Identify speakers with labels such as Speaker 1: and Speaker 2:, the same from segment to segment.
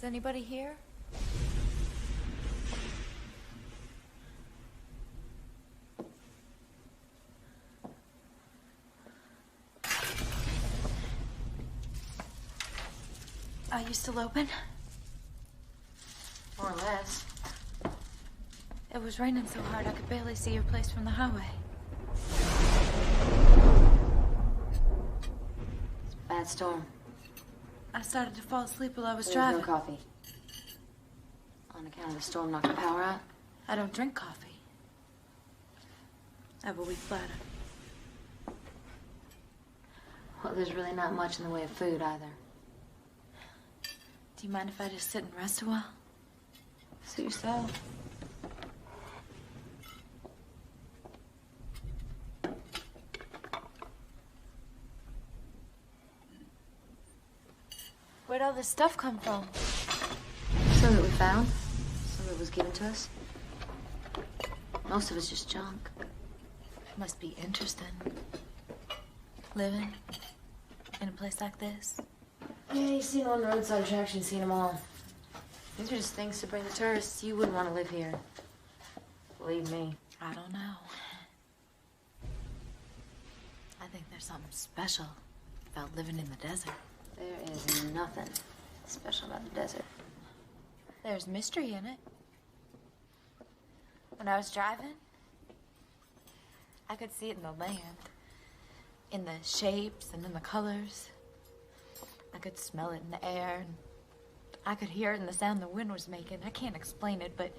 Speaker 1: Is anybody here? Are you still open?
Speaker 2: More or less.
Speaker 1: It was raining so hard I could barely see your place from the highway.
Speaker 2: It's a bad storm.
Speaker 1: I started to fall asleep while I was
Speaker 2: There's
Speaker 1: driving.
Speaker 2: no coffee. On account of the storm knocking the power out?
Speaker 1: I don't drink coffee. I have a weak bladder.
Speaker 2: Well, there's really not much in the way of food either.
Speaker 1: Do you mind if I just sit and rest a while?
Speaker 2: Suit yourself.
Speaker 1: Where'd all this stuff come from?
Speaker 2: Some that we found. Some that was given to us. Most of it's just junk.
Speaker 1: Must be interesting. Living in a place like this.
Speaker 2: Yeah, you've seen one roadside attraction, seen them all. These are just things to bring the tourists. You wouldn't want to live here. Believe me.
Speaker 1: I don't know. I think there's something special about living in the desert.
Speaker 2: There is nothing special about the desert.
Speaker 1: There's mystery in it. When I was driving, I could see it in the land. In the shapes and in the colors. I could smell it in the air. And I could hear it in the sound the wind was making. I can't explain it, but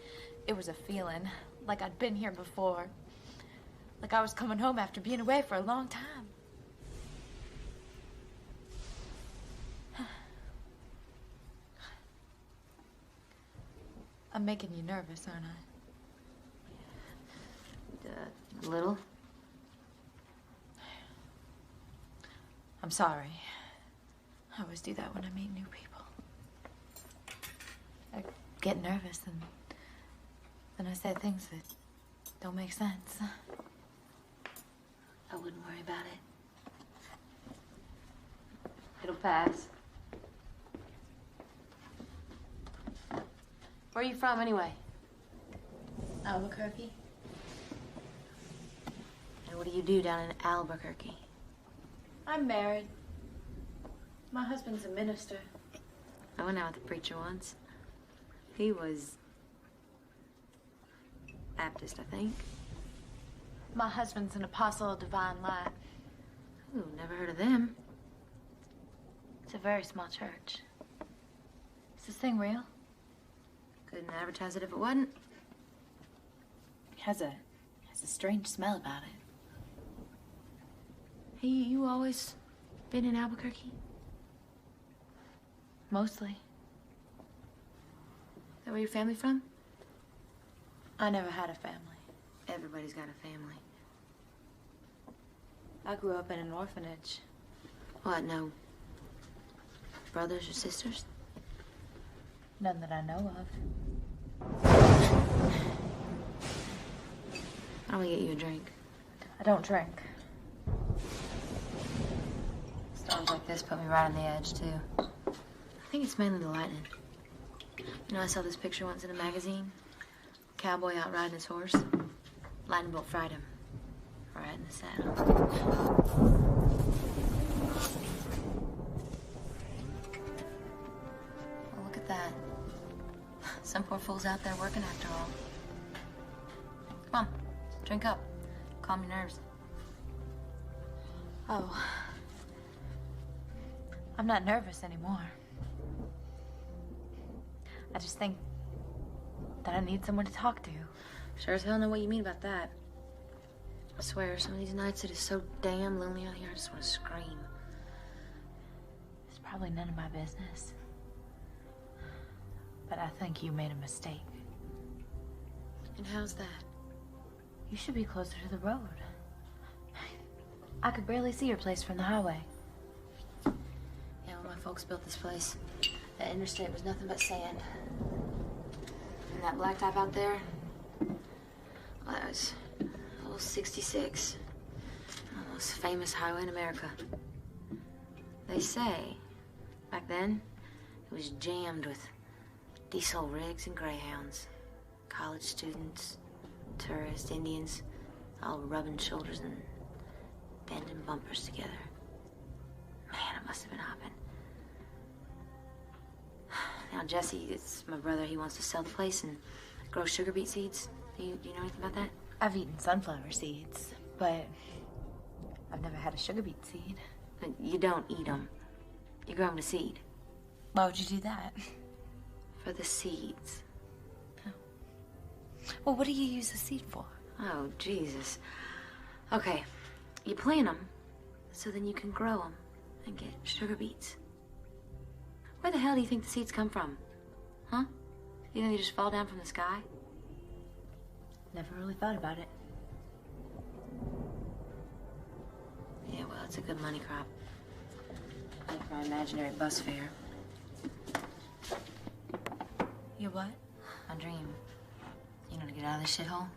Speaker 1: it was a feeling. Like I'd been here before. Like I was coming home after being away for a long time. I'm making you nervous, aren't I?
Speaker 2: A little.
Speaker 1: I'm sorry. I always do that when I meet new people. I get nervous and then I say things that don't make sense.
Speaker 2: I wouldn't worry about it. It'll pass. Where are you from, anyway?
Speaker 1: Albuquerque?
Speaker 2: And what do you do down in Albuquerque?
Speaker 1: I'm married. My husband's a minister.
Speaker 2: I went out with a preacher once. He was Baptist, I think.
Speaker 1: My husband's an apostle of divine light.
Speaker 2: Ooh, never heard of them.
Speaker 1: It's a very small church. Is this thing real?
Speaker 2: Couldn't advertise it if it wasn't.
Speaker 1: It has a strange smell about it.
Speaker 2: Hey, you always been in Albuquerque?
Speaker 1: Mostly.
Speaker 2: Is that where your family from?
Speaker 1: I never had a family.
Speaker 2: Everybody's got a family.
Speaker 1: I grew up in an orphanage.
Speaker 2: What, no brothers or sisters?
Speaker 1: None that I know of.
Speaker 2: How do we get you a drink?
Speaker 1: I don't drink.
Speaker 2: Storms like this put me right on the edge, too. I think it's mainly the lightning. You know, I saw this picture once in a magazine. A cowboy out riding his horse. Lightning bolt fried him. Right in the saddle. Well, look at that. Some poor fool's out there working after all. Come on, drink up. Calm your nerves.
Speaker 1: Oh. I'm not nervous anymore. I just think that I need someone to talk to.
Speaker 2: Sure as hell know what you mean about that. I swear, some of these nights it is so damn lonely out here, I just want to scream.
Speaker 1: It's probably none of my business. But I think you made a mistake.
Speaker 2: And how's that?
Speaker 1: You should be closer to the road. I could barely see your place from the highway.
Speaker 2: Yeah, when my folks built this place, that interstate was nothing but sand. And that blacktop out there, well, that was old 66. The most famous highway in America. They say, back then, it was jammed with diesel rigs and greyhounds. College students, tourists, Indians, all rubbing shoulders and bending bumpers together. Man, it must have been hopping. Now, Jesse, it's my brother. He wants to sell the place and grow sugar beet seeds. Do you know anything about that?
Speaker 1: I've eaten sunflower seeds, but I've never had a sugar beet seed.
Speaker 2: But you don't eat them. You grow them to seed.
Speaker 1: Why would you do that?
Speaker 2: For the seeds.
Speaker 1: Well, what do you use the seed for?
Speaker 2: Oh, Jesus. Okay, you plant them so then you can grow them and get sugar beets. Where the hell do you think the seeds come from? Huh? You think they just fall down from the sky?
Speaker 1: Never really thought about it.
Speaker 2: Yeah, well, it's a good money crop. Like my imaginary bus fare.
Speaker 1: You what?
Speaker 2: My dream. You know, to get out of this shithole.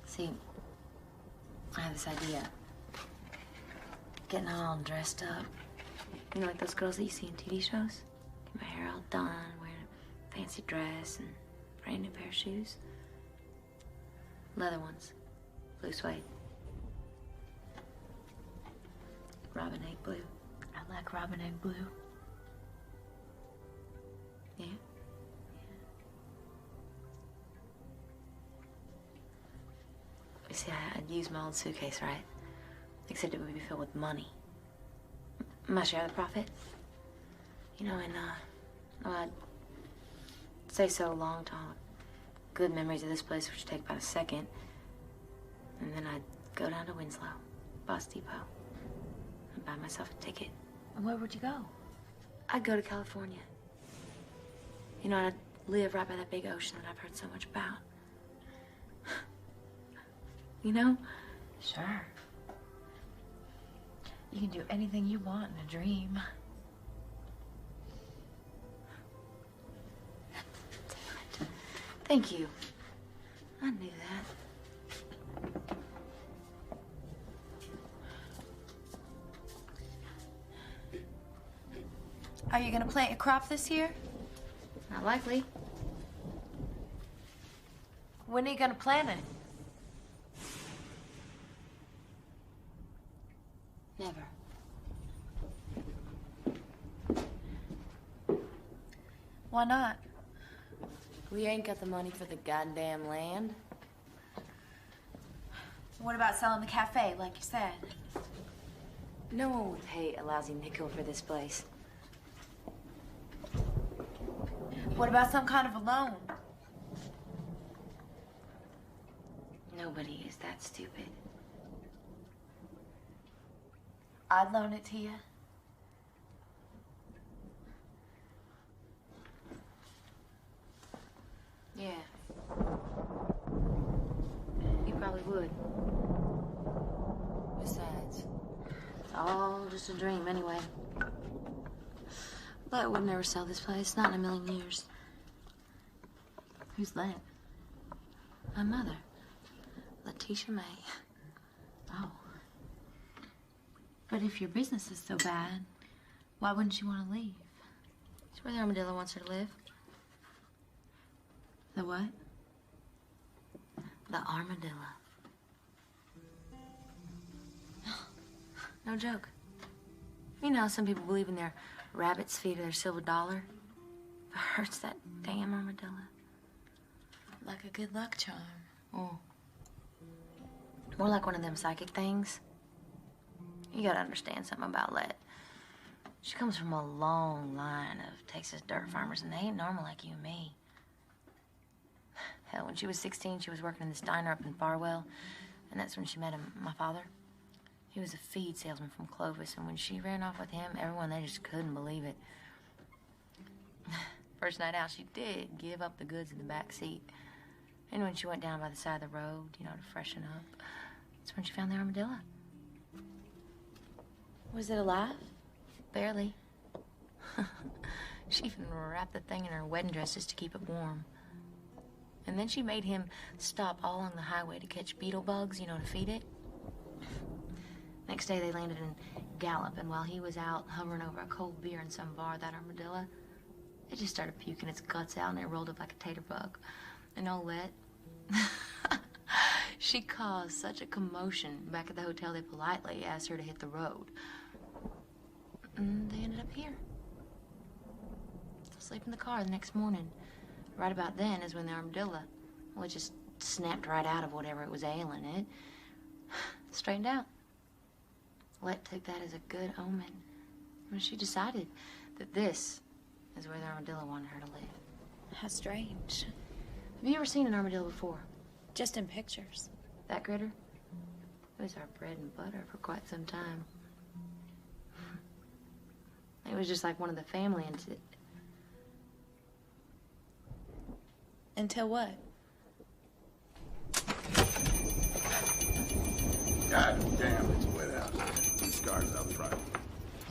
Speaker 2: See, I have this idea. Getting all dressed up. You know, like those girls that you see in TV shows? Get my hair all done, wearing a fancy dress and brand new pair of shoes. Leather ones. Blue suede. Robin egg blue.
Speaker 1: I like robin egg blue.
Speaker 2: Yeah? You see, I'd use my old suitcase, right? Except it would be filled with money. My share of the profit. You know, and, well, I'd say so long to all the good memories of this place, which would take about a second. And then I'd go down to Winslow, Bus Depot, and buy myself a ticket.
Speaker 1: And where would you go?
Speaker 2: I'd go to California. You know, I'd live right by that big ocean that I've heard so much about. You know?
Speaker 1: Sure. You can do anything you want in a dream.
Speaker 2: Damn it. Thank you. I knew that.
Speaker 1: Are you gonna plant your crop this year?
Speaker 2: Not likely.
Speaker 1: When are you gonna plant it?
Speaker 2: Never.
Speaker 1: Why not?
Speaker 2: We ain't got the money for the goddamn land.
Speaker 1: What about selling the cafe, like you said?
Speaker 2: No one would pay a lousy nickel for this place.
Speaker 1: What about some kind of a loan?
Speaker 2: Nobody is that stupid.
Speaker 1: I'd loan it to you.
Speaker 2: Yeah. You probably would. Besides, it's all just a dream anyway. But I would never sell this place, not in a million years.
Speaker 1: Who's that?
Speaker 2: My mother, Letitia May.
Speaker 1: Oh. But if your business is so bad, why wouldn't you want to leave?
Speaker 2: It's where the armadillo wants her to live.
Speaker 1: The what?
Speaker 2: The armadillo. No joke. You know, some people believe in their rabbit's feet or their silver dollar. But hurts that damn armadillo.
Speaker 1: Like a good luck charm.
Speaker 2: Oh. More like one of them psychic things. You gotta understand something about Let. She comes from a long line of Texas dirt farmers, and they ain't normal like you and me. Hell, when she was 16, she was working in this diner up in Farwell, and that's when she met my father. He was a feed salesman from Clovis, and when she ran off with him, everyone, they just couldn't believe it. First night out, she did give up the goods in the back seat. And when she went down by the side of the road, you know, to freshen up, that's when she found the armadillo.
Speaker 1: Was it alive?
Speaker 2: Barely. She even wrapped the thing in her wedding dress just to keep it warm. And then she made him stop all along the highway to catch beetle bugs, you know, to feed it. Next day, they landed in Gallup, and while he was out hovering over a cold beer in some bar, that armadillo, it just started puking its guts out, and it rolled up like a tater bug. And old Let, she caused such a commotion back at the hotel, they politely asked her to hit the road. And they ended up here. Asleep in the car the next morning. Right about then is when the armadillo, well, it just snapped right out of whatever it was ailing it. Straightened out. Let took that as a good omen. When she decided that this is where the armadillo wanted her to live.
Speaker 1: How strange.
Speaker 2: Have you ever seen an armadillo before?
Speaker 1: Just in pictures.
Speaker 2: That critter? It was our bread and butter for quite some time. It was just like one of the family
Speaker 1: Until what?
Speaker 3: God damn, it's wet out. These cars out front.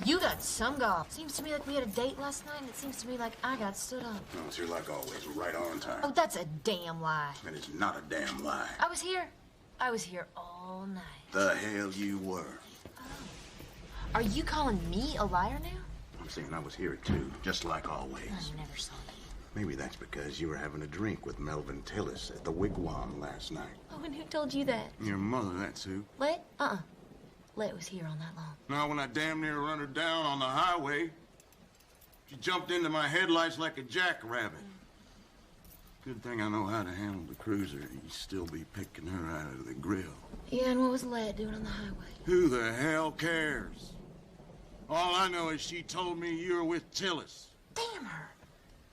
Speaker 2: You got some golf. Seems to me like we had a date last night, and it seems to me like I got stood up.
Speaker 3: No, it's here like always, right on time.
Speaker 2: Oh, that's a damn lie.
Speaker 3: And it's not a damn lie.
Speaker 2: I was here. I was here all night.
Speaker 3: The hell you were.
Speaker 2: Are you calling me a liar now?
Speaker 3: I'm saying I was here too, just like always.
Speaker 2: I never saw you.
Speaker 3: Maybe that's because you were having a drink with Melvin Tillis at the Wigwam last night.
Speaker 2: Oh, and who told you that?
Speaker 3: Your mother, that's who.
Speaker 2: Let? Let was here all night long.
Speaker 3: Now, when I damn near run her down on the highway, she jumped into my headlights like a jackrabbit. Good thing I know how to handle the cruiser. You'd still be picking her out of the grill.
Speaker 2: Yeah, and what was Let doing on the highway?
Speaker 3: Who the hell cares? All I know is she told me you were with Tillis.
Speaker 2: Damn her.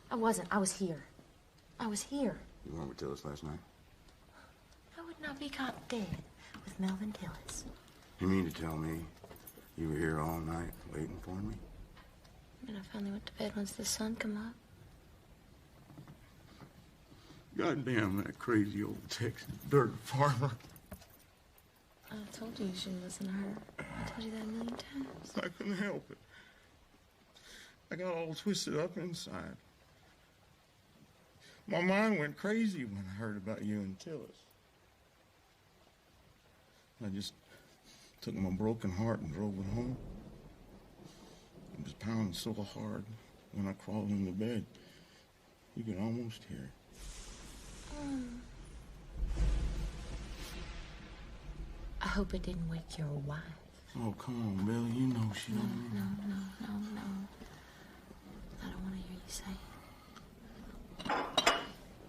Speaker 2: I wasn't. I was here. I was here.
Speaker 3: You weren't with Tillis last night?
Speaker 2: I would not be caught dead with Melvin Tillis.
Speaker 3: You mean to tell me you were here all night waiting for me?
Speaker 2: And I finally went to bed once the sun come up.
Speaker 3: Goddamn that crazy old Texas dirt farmer.
Speaker 2: I told you shouldn't listen to her. I told you that a million times.
Speaker 3: I couldn't help it. I got all twisted up inside. My mind went crazy when I heard about you and Tillis. I just took my broken heart and drove it home. It was pounding so hard when I crawled into bed, you could almost hear it.
Speaker 2: I hope it didn't wake your wife.
Speaker 3: Oh, come on, Billy. You know she don't mean it.
Speaker 2: No. I don't want to hear you say it.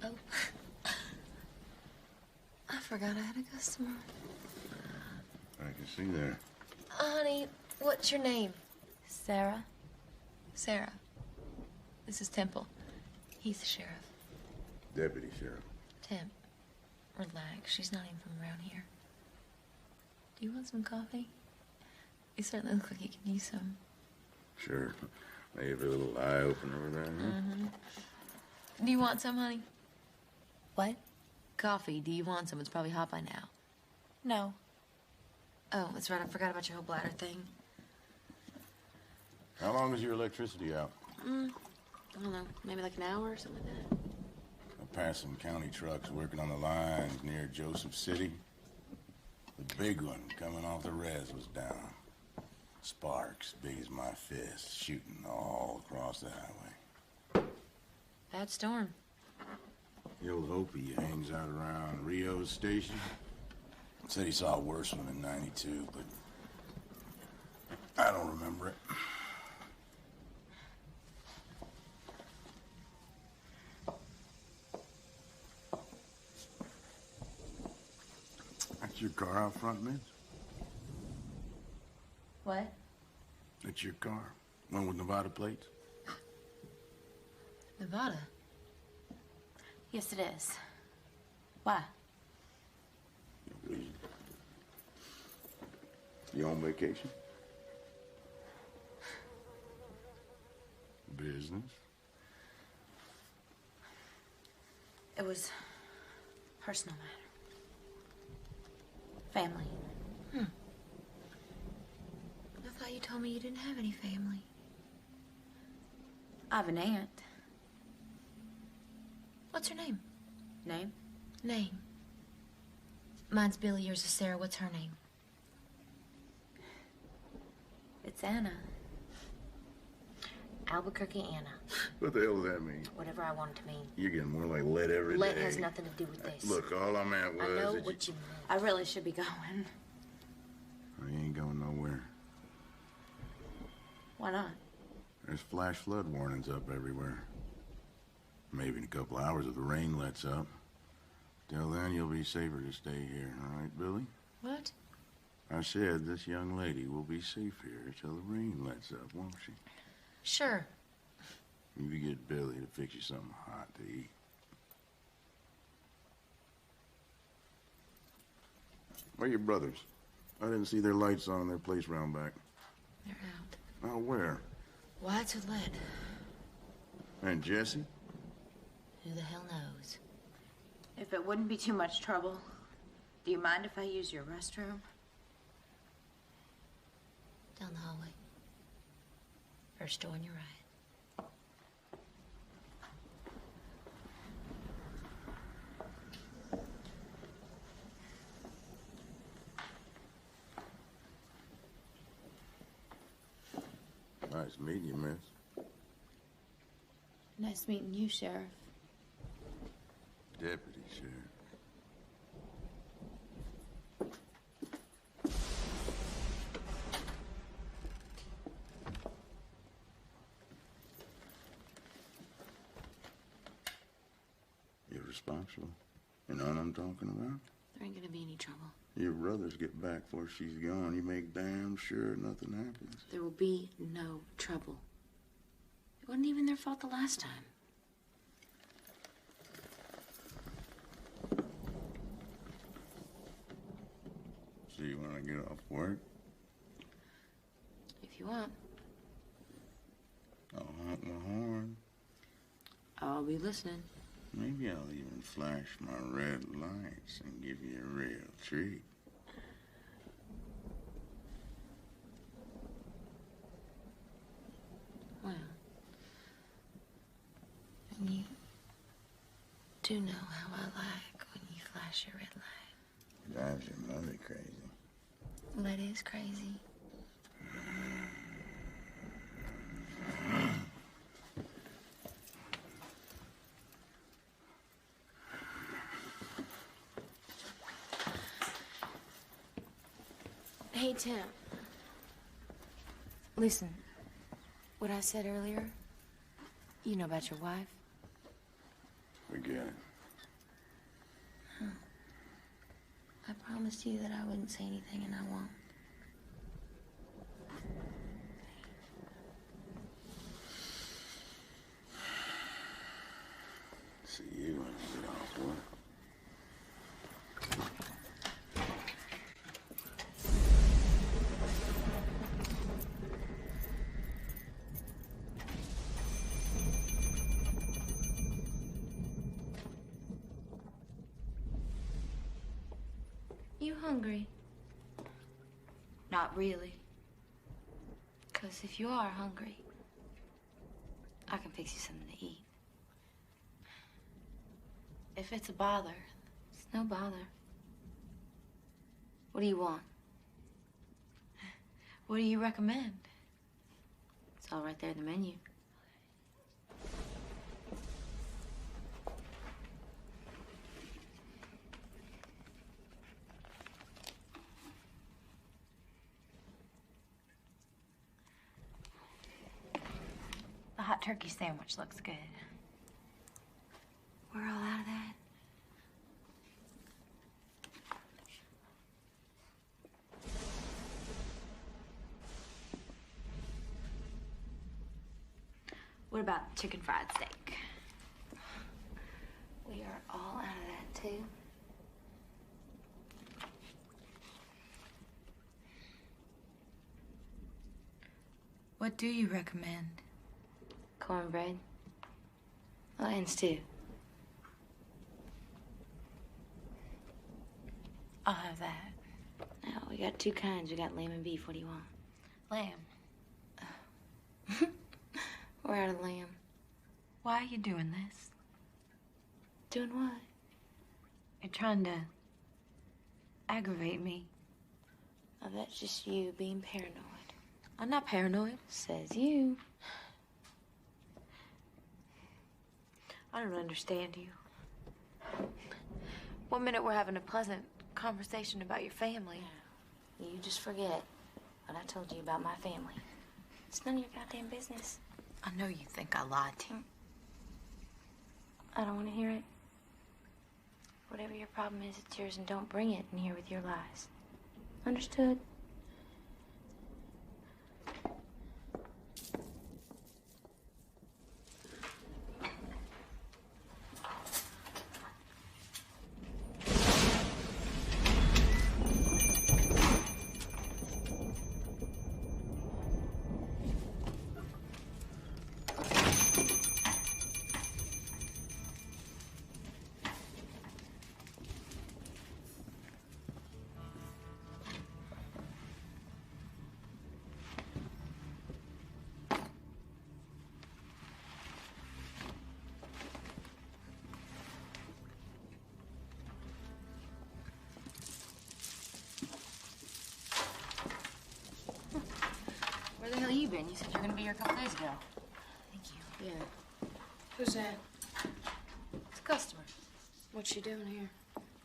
Speaker 2: Oh. I forgot I had a customer.
Speaker 3: I can see that.
Speaker 2: Honey, what's your name?
Speaker 1: Sarah?
Speaker 2: Sarah. This is Temple. He's the sheriff.
Speaker 3: Deputy Sheriff.
Speaker 2: Temp, relax. She's not even from around here. Do you want some coffee? You certainly look like you can use some.
Speaker 3: Sure. Maybe a little eye-opener over there, huh?
Speaker 2: Do you want some, honey?
Speaker 1: What?
Speaker 2: Coffee. Do you want some? It's probably hot by now.
Speaker 1: No.
Speaker 2: Oh, that's right. I forgot about your whole bladder thing.
Speaker 3: How long is your electricity out?
Speaker 2: I don't know. Maybe like an hour or something like that.
Speaker 3: I past some county trucks working on the lines near Joseph City. The big one coming off the res was down. Sparks, big as my fist, shooting all across the highway.
Speaker 2: Bad storm.
Speaker 3: The old Hopi hangs out around Rio's station. Said he saw a worse one in '92, but I don't remember it. That's your car out front, miss?
Speaker 1: What?
Speaker 3: That's your car. One with Nevada plates?
Speaker 2: Nevada?
Speaker 1: Yes, it is. Why?
Speaker 3: You on vacation? Business?
Speaker 1: It was personal matter. Family.
Speaker 2: I thought you told me you didn't have any family.
Speaker 1: I have an aunt.
Speaker 2: What's her name?
Speaker 1: Name?
Speaker 2: Name. Mine's Billy, yours is Sarah. What's her name?
Speaker 1: It's Anna.
Speaker 2: Albuquerque Anna.
Speaker 3: What the hell does that mean?
Speaker 2: Whatever I want it to mean.
Speaker 3: You're getting more like lead every day.
Speaker 2: Lead has nothing to do with this.
Speaker 3: Look, all I meant was
Speaker 2: I know
Speaker 3: that
Speaker 2: what you meant.
Speaker 1: I really should be going.
Speaker 3: You ain't going nowhere.
Speaker 1: Why not?
Speaker 3: There's flash flood warnings up everywhere. Maybe in a couple hours if the rain lets up. Till then, you'll be safer to stay here, all right, Billy?
Speaker 2: What?
Speaker 3: I said this young lady will be safe here till the rain lets up, won't she?
Speaker 2: Sure.
Speaker 3: You get Billy to fix you something hot to eat. Where are your brothers? I didn't see their lights on in their place round back.
Speaker 2: They're out.
Speaker 3: Oh, where?
Speaker 2: Why, it's with lead.
Speaker 3: And Jesse?
Speaker 2: Who the hell knows?
Speaker 1: If it wouldn't be too much trouble, do you mind if I use your restroom?
Speaker 2: Down the hallway. First door on your right.
Speaker 3: Nice meeting you, miss.
Speaker 1: Nice meeting you, Sheriff.
Speaker 3: Deputy Sheriff. You're responsible. You know what I'm talking about?
Speaker 2: There ain't gonna be any trouble.
Speaker 3: Your brothers get back before she's gone. You make damn sure nothing happens.
Speaker 2: There will be no trouble. It wasn't even their fault the last time.
Speaker 3: So you want to get off work?
Speaker 2: If you want,
Speaker 3: I'll honk my horn.
Speaker 2: I'll be listening.
Speaker 3: Maybe I'll even flash my red lights and give you a real treat.
Speaker 2: Well, and you do know how I like when you flash your red light.
Speaker 3: Drives your mother crazy.
Speaker 2: Well, that is crazy. Hey, Tim. Listen, what I said earlier, you know about your wife?
Speaker 3: Forget it.
Speaker 2: I promised you that I wouldn't say anything, and I won't.
Speaker 3: See you when you get off work.
Speaker 2: You hungry?
Speaker 1: Not really.
Speaker 2: 'Cause if you are hungry, I can fix you something to eat.
Speaker 1: If it's a bother.
Speaker 2: It's no bother. What do you want?
Speaker 1: What do you recommend?
Speaker 2: It's all right there in the menu.
Speaker 1: The hot turkey sandwich looks good.
Speaker 2: We're all out of that.
Speaker 1: What about chicken fried steak?
Speaker 2: We are all out of that, too.
Speaker 1: What do you recommend?
Speaker 2: Cornbread. Lions, too.
Speaker 1: I'll have that.
Speaker 2: No, we got two kinds. We got lamb and beef. What do you want?
Speaker 1: Lamb.
Speaker 2: We're out of lamb.
Speaker 1: Why are you doing this?
Speaker 2: Doing what?
Speaker 1: You're trying to aggravate me.
Speaker 2: Oh, that's just you being paranoid.
Speaker 1: I'm not paranoid.
Speaker 2: Says you.
Speaker 1: I don't understand you. One minute we're having a pleasant conversation about your family.
Speaker 2: You just forget what I told you about my family. It's none of your goddamn business.
Speaker 1: I know you think I lied to you.
Speaker 2: I don't want to hear it. Whatever your problem is, it's yours, and don't bring it in here with your lies. Understood? Where the hell you been? You said you were gonna be here a couple days ago.
Speaker 1: Thank you.
Speaker 2: Yeah. Who's that?
Speaker 1: It's a customer.
Speaker 2: What's she doing here?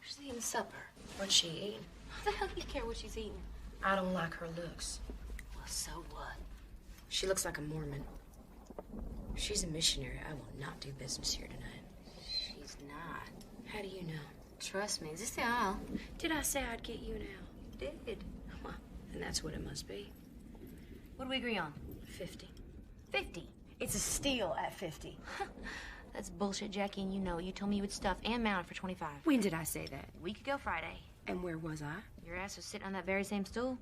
Speaker 1: She's eating supper.
Speaker 2: What's she eating?
Speaker 1: How the hell do you care what she's eating?
Speaker 2: I don't like her looks.
Speaker 1: Well, so what?
Speaker 2: She looks like a Mormon. She's a missionary. I will not do business here tonight.
Speaker 1: She's not.
Speaker 2: How do you know?
Speaker 1: Trust me. Is this the aisle?
Speaker 2: Did I say I'd get you now?
Speaker 1: You did.
Speaker 2: Well, and that's what it must be.
Speaker 1: What do we agree on?
Speaker 2: 50.
Speaker 1: 50. It's a steal at 50.
Speaker 2: That's bullshit, Jackie, and you know it. You told me you would stuff and mount it for 25.
Speaker 4: When did I say that?
Speaker 2: A week ago Friday.
Speaker 4: And where was I?
Speaker 2: Your ass was sitting on that very same stool.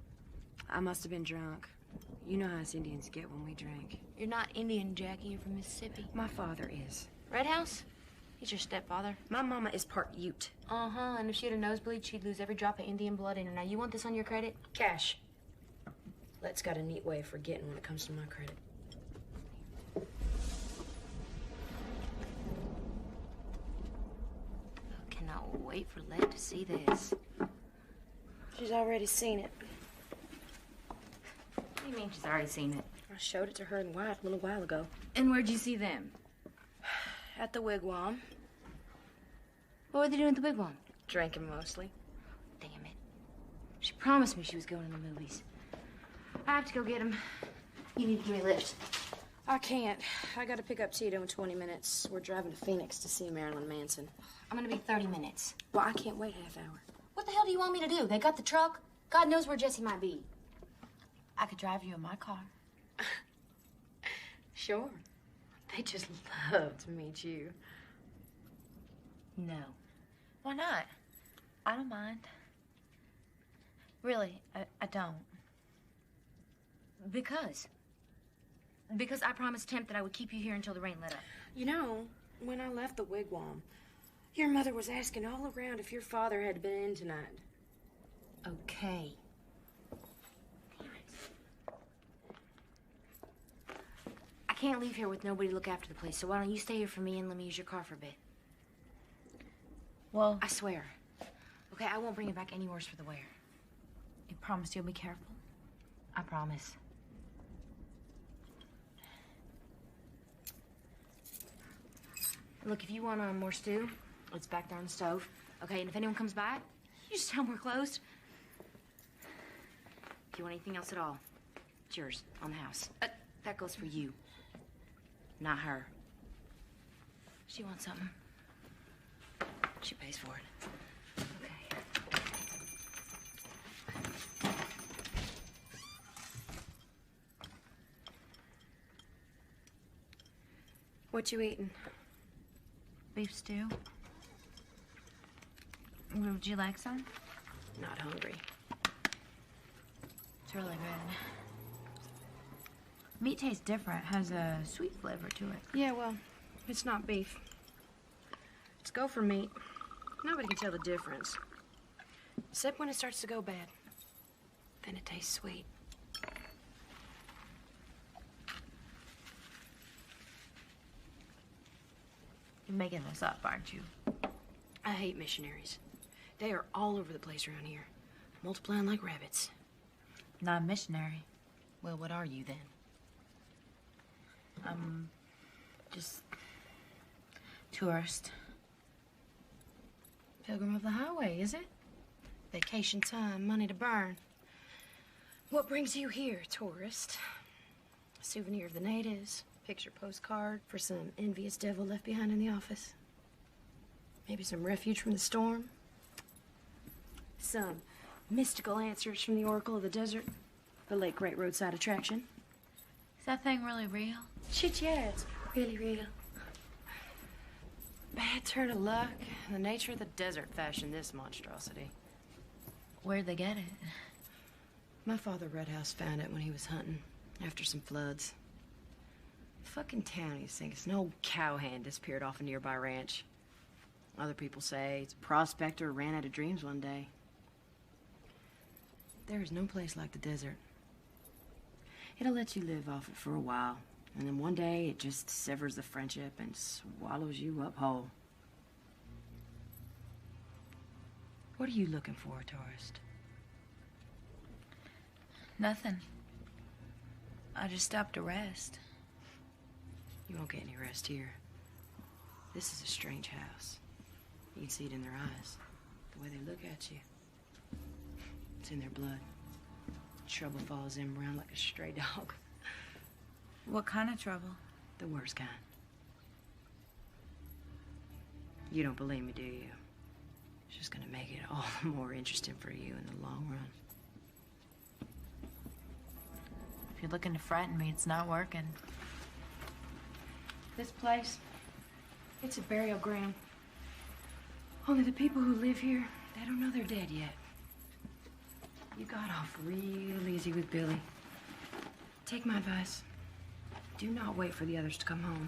Speaker 4: I must have been drunk. You know how us Indians get when we drink.
Speaker 2: You're not Indian, Jackie. You're from Mississippi.
Speaker 4: My father is.
Speaker 2: Red House? He's your stepfather.
Speaker 4: My mama is part Ute.
Speaker 2: Uh-huh, and if she had a nosebleed, she'd lose every drop of Indian blood in her. Now, you want this on your credit?
Speaker 4: Cash. Let's got a neat way of forgetting when it comes to my credit.
Speaker 2: Cannot wait for Let to see this.
Speaker 4: She's already seen it.
Speaker 2: What do you mean she's already seen it?
Speaker 4: I showed it to her and Wyatt a little while ago.
Speaker 2: And where'd you see them?
Speaker 4: At the wigwam.
Speaker 2: What were they doing at the wigwam?
Speaker 4: Drinking mostly.
Speaker 2: Damn it. She promised me she was going to the movies. I have to go get him. You need to give me a lift.
Speaker 4: I can't. I gotta pick up Tito in 20 minutes. We're driving to Phoenix to see Marilyn Manson.
Speaker 2: I'm gonna be 30 minutes.
Speaker 4: Well, I can't wait half hour.
Speaker 2: What the hell do you want me to do? They got the truck. God knows where Jesse might be.
Speaker 1: I could drive you in my car.
Speaker 4: Sure. They just love to meet you.
Speaker 1: No. Why not? I don't mind. Really, I don't.
Speaker 2: Because I promised Temp that I would keep you here until the rain let up.
Speaker 4: You know, when I left the wigwam, your mother was asking all around if your father had been in tonight.
Speaker 2: Okay. I can't leave here with nobody to look after the place, so why don't you stay here for me and let me use your car for a bit?
Speaker 1: Well,
Speaker 4: I swear. Okay, I won't bring it back any worse for the wear.
Speaker 1: you promised you'll be careful.
Speaker 4: I promise. Look, if you want more stew, it's back there on the stove. Okay, and if anyone comes by, you just tell them we're closed. If you want anything else at all, it's yours on the house. That goes for you, not her. She wants something. She pays for it. Okay. What you eating?
Speaker 1: Beef stew. Would you like some?
Speaker 4: Not hungry.
Speaker 1: It's really good. Meat tastes different. Has a sweet flavor to it.
Speaker 4: Yeah, well, it's not beef. It's gopher meat. Nobody can tell the difference. Except when it starts to go bad. Then it tastes sweet.
Speaker 1: You're making this up, aren't you?
Speaker 4: I hate missionaries. They are all over the place around here, multiplying like rabbits.
Speaker 1: Not a missionary.
Speaker 4: Well, what are you then?
Speaker 1: Just tourist.
Speaker 4: Pilgrim of the highway, is it? Vacation time, money to burn. What brings you here, tourist? A souvenir of the natives, picture postcard for some envious devil left behind in the office. Maybe some refuge from the storm. Some mystical answers from the Oracle of the Desert, the late great roadside attraction.
Speaker 1: Is that thing really real?
Speaker 4: Shit, yeah, it's really real. Bad turn of luck. The nature of the desert fashioned this monstrosity.
Speaker 1: Where'd they get it?
Speaker 4: My father Redhouse found it when he was hunting, after some floods. Fucking townies think it's an old cowhand disappeared off a nearby ranch. Other people say it's a prospector who ran out of dreams one day. There is no place like the desert. It'll let you live off it for a while, and then one day it just severs the friendship and swallows you up whole. What are you looking for, tourist?
Speaker 1: Nothing. I just stopped to rest.
Speaker 4: You won't get any rest here. This is a strange house. You can see it in their eyes, the way they look at you. It's in their blood. Trouble follows them around like a stray dog.
Speaker 1: What kind of trouble?
Speaker 4: The worst kind. You don't believe me, do you? It's just gonna make it all the more interesting for you in the long run.
Speaker 1: If you're looking to frighten me, it's not working.
Speaker 4: This place, it's a burial ground. Only the people who live here, they don't know they're dead yet. You got off real easy with Billy. Take my advice. Do not wait for the others to come home.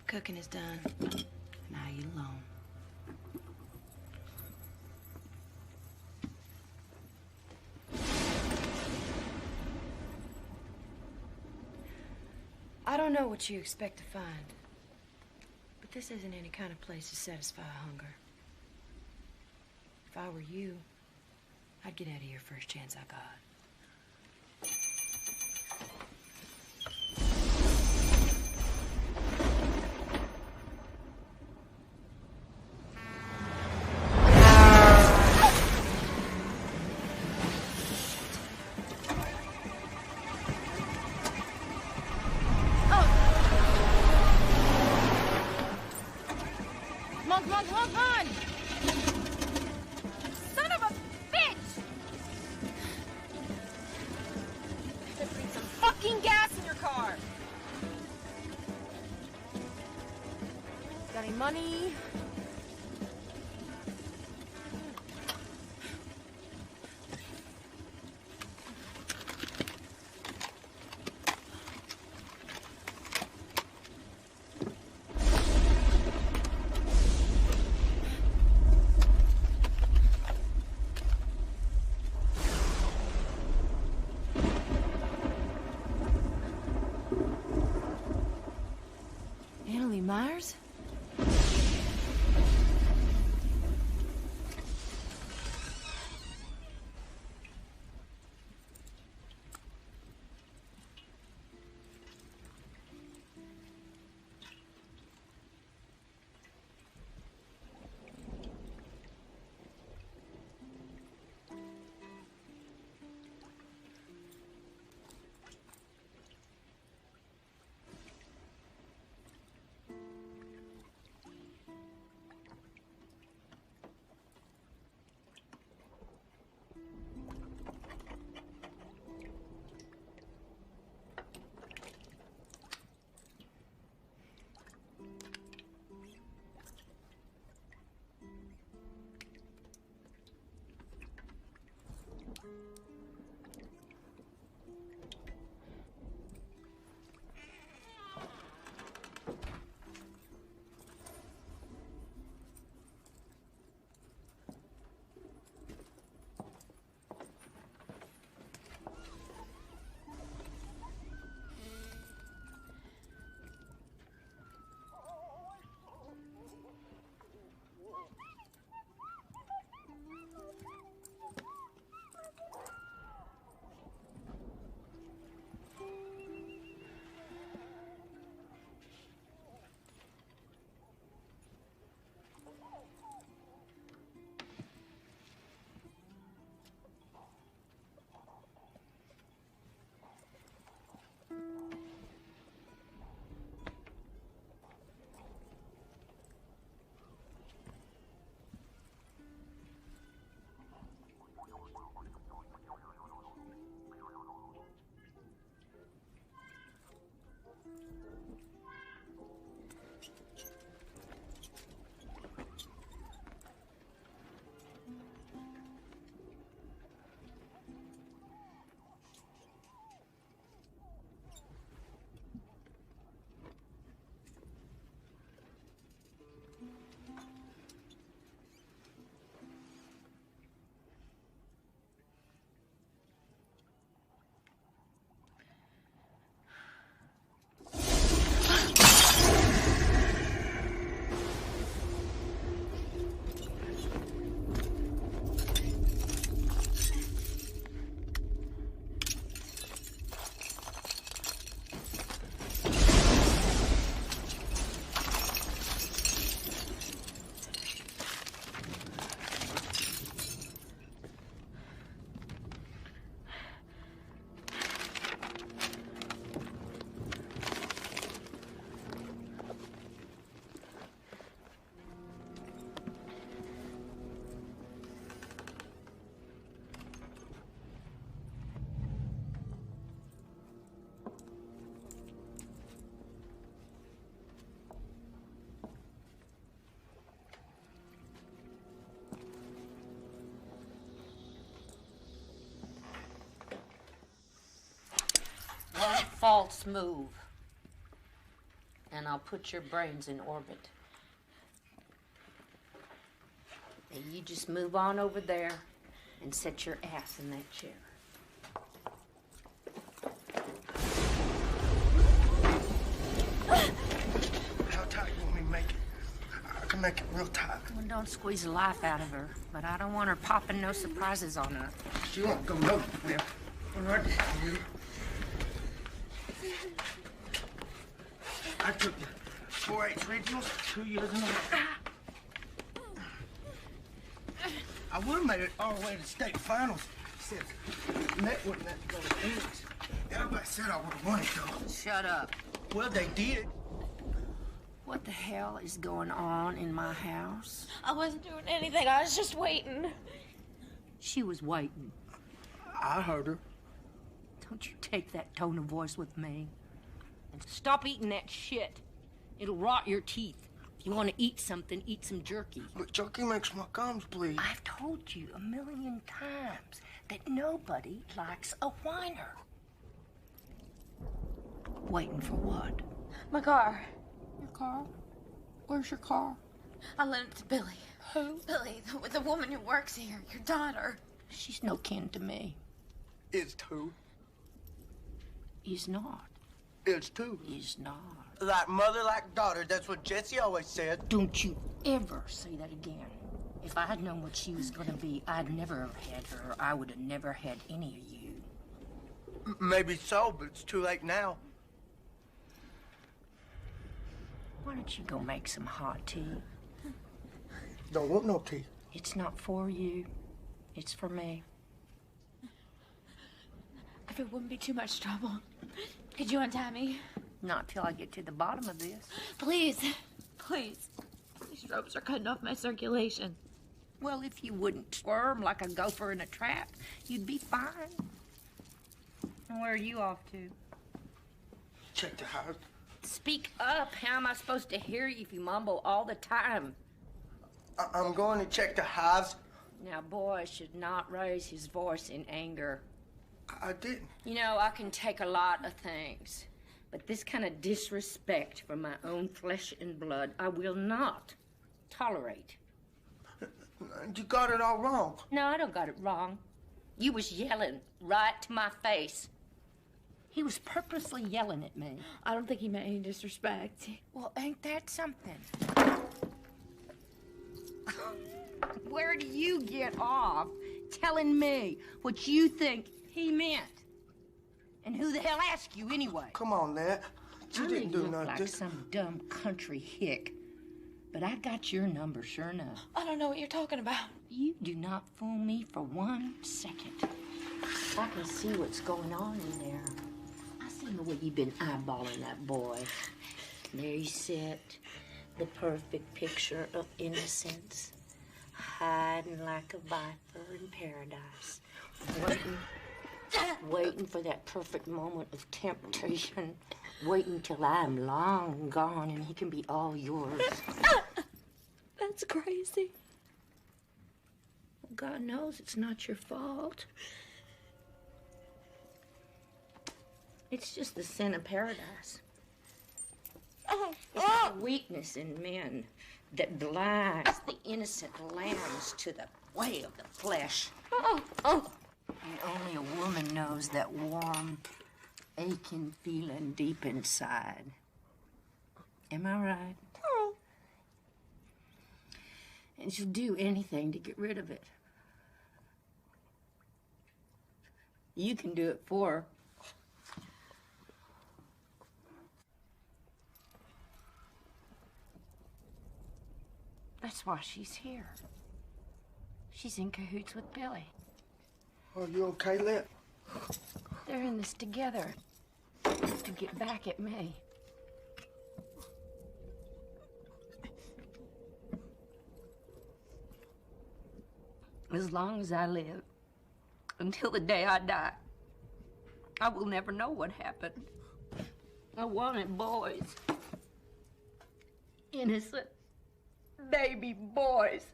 Speaker 4: Cooking is done. Now you alone. I don't know what you expect to find, but this isn't any kind of place to satisfy hunger. If I were you, I'd get out of here first chance I got.
Speaker 1: Monk! Son of a bitch! Put some fucking gas in your car! Got any money?
Speaker 4: Annalee Myers?
Speaker 5: One false move, and I'll put your brains in orbit. And you just move on over there and set your ass in that chair.
Speaker 6: How tight you want me to make it? I can make it real tight.
Speaker 5: Well, don't squeeze the life out of her, but I don't want her popping no surprises on her.
Speaker 6: She won't go nowhere. All right. I took the 4-H regionals 2 years in a row. I would have made it all the way to state finals since Met wouldn't let me go to Phoenix. Everybody said I would have won it, though.
Speaker 5: Shut up.
Speaker 6: Well, they did.
Speaker 5: What the hell is going on in my house?
Speaker 1: I wasn't doing anything. I was just waiting.
Speaker 5: She was waiting.
Speaker 6: I heard her.
Speaker 5: Don't you take that tone of voice with me. And stop eating that shit. It'll rot your teeth. If you want to eat something, eat some jerky.
Speaker 6: But jerky makes my gums bleed.
Speaker 5: I've told you a million times that nobody likes a whiner. Waiting for what?
Speaker 1: My car.
Speaker 5: Your car? Where's your car?
Speaker 1: I lent it to Billy.
Speaker 5: Who?
Speaker 1: Billy, the woman who works here, your daughter.
Speaker 5: She's no kin to me.
Speaker 6: It's two.
Speaker 5: He's not.
Speaker 6: It's two.
Speaker 5: He's not.
Speaker 6: Like mother, like daughter. That's what Jesse always said.
Speaker 5: Don't you ever say that again. If I had known what she was gonna be, I'd never have had her. I would have never had any of you.
Speaker 6: Maybe so, but it's too late now.
Speaker 5: Why don't you go make some hot tea?
Speaker 6: Don't want no tea.
Speaker 5: It's not for you. It's for me.
Speaker 1: If it wouldn't be too much trouble, could you untie me?
Speaker 5: Not till I get to the bottom of this.
Speaker 1: Please. Please. These ropes are cutting off my circulation.
Speaker 5: Well, if you wouldn't squirm like a gopher in a trap, you'd be fine. And where are you off to?
Speaker 6: Check the house.
Speaker 5: Speak up. How am I supposed to hear you if you mumble all the time?
Speaker 6: I'm going to check the hives.
Speaker 5: Now, boy should not raise his voice in anger.
Speaker 6: I didn't.
Speaker 5: You know, I can take a lot of things, but this kind of disrespect for my own flesh and blood, I will not tolerate.
Speaker 6: You got it all wrong.
Speaker 5: No, I don't got it wrong. You was yelling right to my face. He was purposely yelling at me.
Speaker 1: I don't think he meant any disrespect.
Speaker 5: Well, ain't that something? Where do you get off telling me what you think he meant? And who the hell asked you anyway?
Speaker 6: Come on, Nat. You didn't do
Speaker 5: look
Speaker 6: nothing.
Speaker 5: like some dumb country hick. But I got your number, sure enough.
Speaker 1: I don't know what you're talking about.
Speaker 5: You do not fool me for 1 second. I can see what's going on in there. I see the way you've been eyeballing that boy. There you sit, the perfect picture of innocence, hiding like a viper in paradise, waiting for that perfect moment of temptation, waiting till I'm long gone and he can be all yours.
Speaker 1: That's crazy.
Speaker 5: God knows it's not your fault. It's just the sin of paradise. It's the weakness in men that blinds the innocent lambs to the way of the flesh. And only a woman knows that warm, aching feeling deep inside. Am I right? And she'll do anything to get rid of it. You can do it for her. That's why she's here. She's in cahoots with Billy.
Speaker 6: Are you okay, Lip?
Speaker 5: They're in this together to get back at me. As long as I live, until the day I die, I will never know what happened. I wanted boys. Innocent baby boys.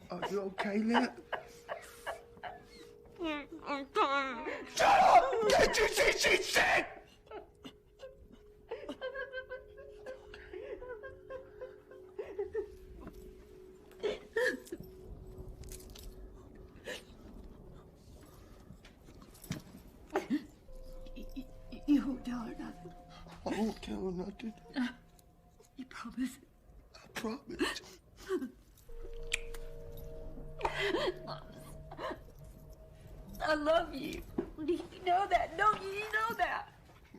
Speaker 6: Are you okay, Lip?
Speaker 5: I'm tired.
Speaker 6: Shut up! Can't you see she's sick?
Speaker 5: You won't tell her nothing.
Speaker 6: I won't tell her nothing.
Speaker 5: You promise?
Speaker 6: I promise.
Speaker 5: I love you. You know that, don't you? You know that.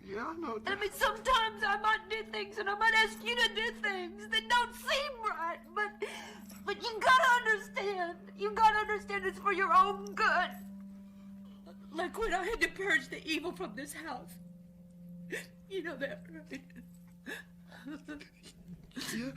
Speaker 6: Yeah, I know
Speaker 5: I
Speaker 6: that.
Speaker 5: mean, sometimes I might do things and I might ask you to do things that don't seem right, but you gotta understand. You gotta understand it's for your own good. Like when I had to purge the evil from this house. You know that, right?
Speaker 6: Yeah.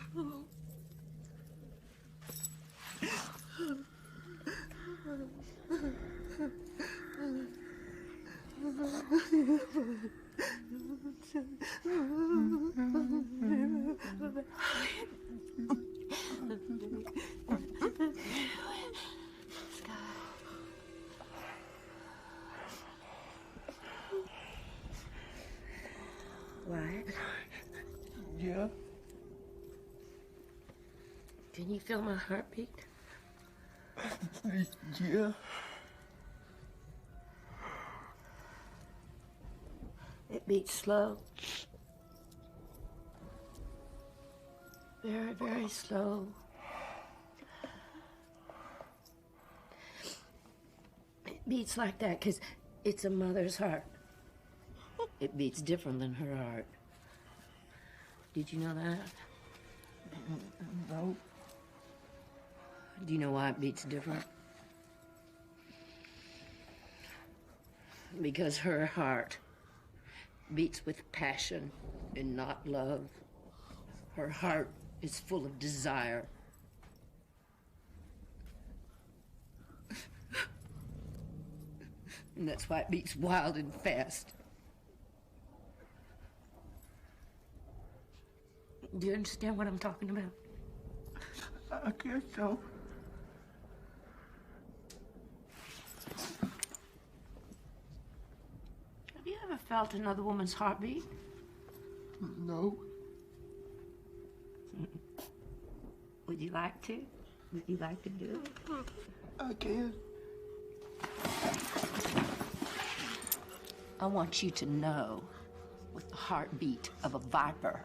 Speaker 5: Wyatt?
Speaker 6: Yeah?
Speaker 5: Can you feel my heartbeat?
Speaker 6: Yeah?
Speaker 5: It beats slow. Very, very slow. It beats like that because it's a mother's heart. It beats different than her heart. Did you know that?
Speaker 6: No.
Speaker 5: Do you know why it beats different? Because her heart beats with passion and not love. Her heart is full of desire. And that's why it beats wild and fast. Do you understand what I'm talking about?
Speaker 6: I guess so.
Speaker 5: Have you ever felt another woman's heartbeat?
Speaker 6: No.
Speaker 5: Would you like to? Would you like to do it?
Speaker 6: I can.
Speaker 5: I want you to know what the heartbeat of a viper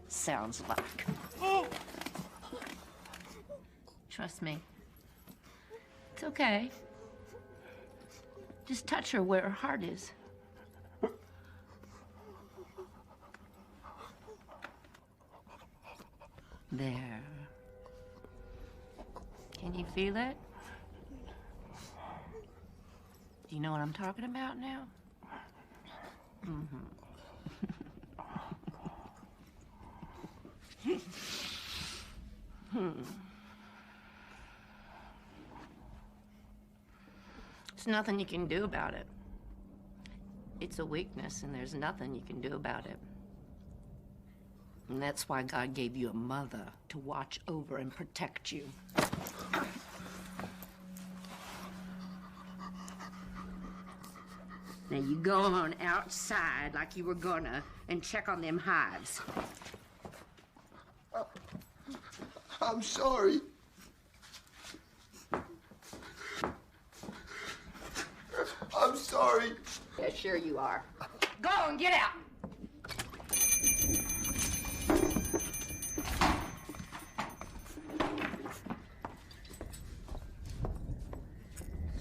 Speaker 5: sounds like. Trust me. It's okay. Just touch her where her heart is. There. Can you feel it? Do you know what I'm talking about now? There's nothing you can do about it. It's a weakness, and there's nothing you can do about it. And that's why God gave you a mother to watch over and protect you. Now you go on outside like you were gonna and check on them hives.
Speaker 6: I'm sorry. I'm sorry.
Speaker 5: Yeah, sure you are. Go and get out.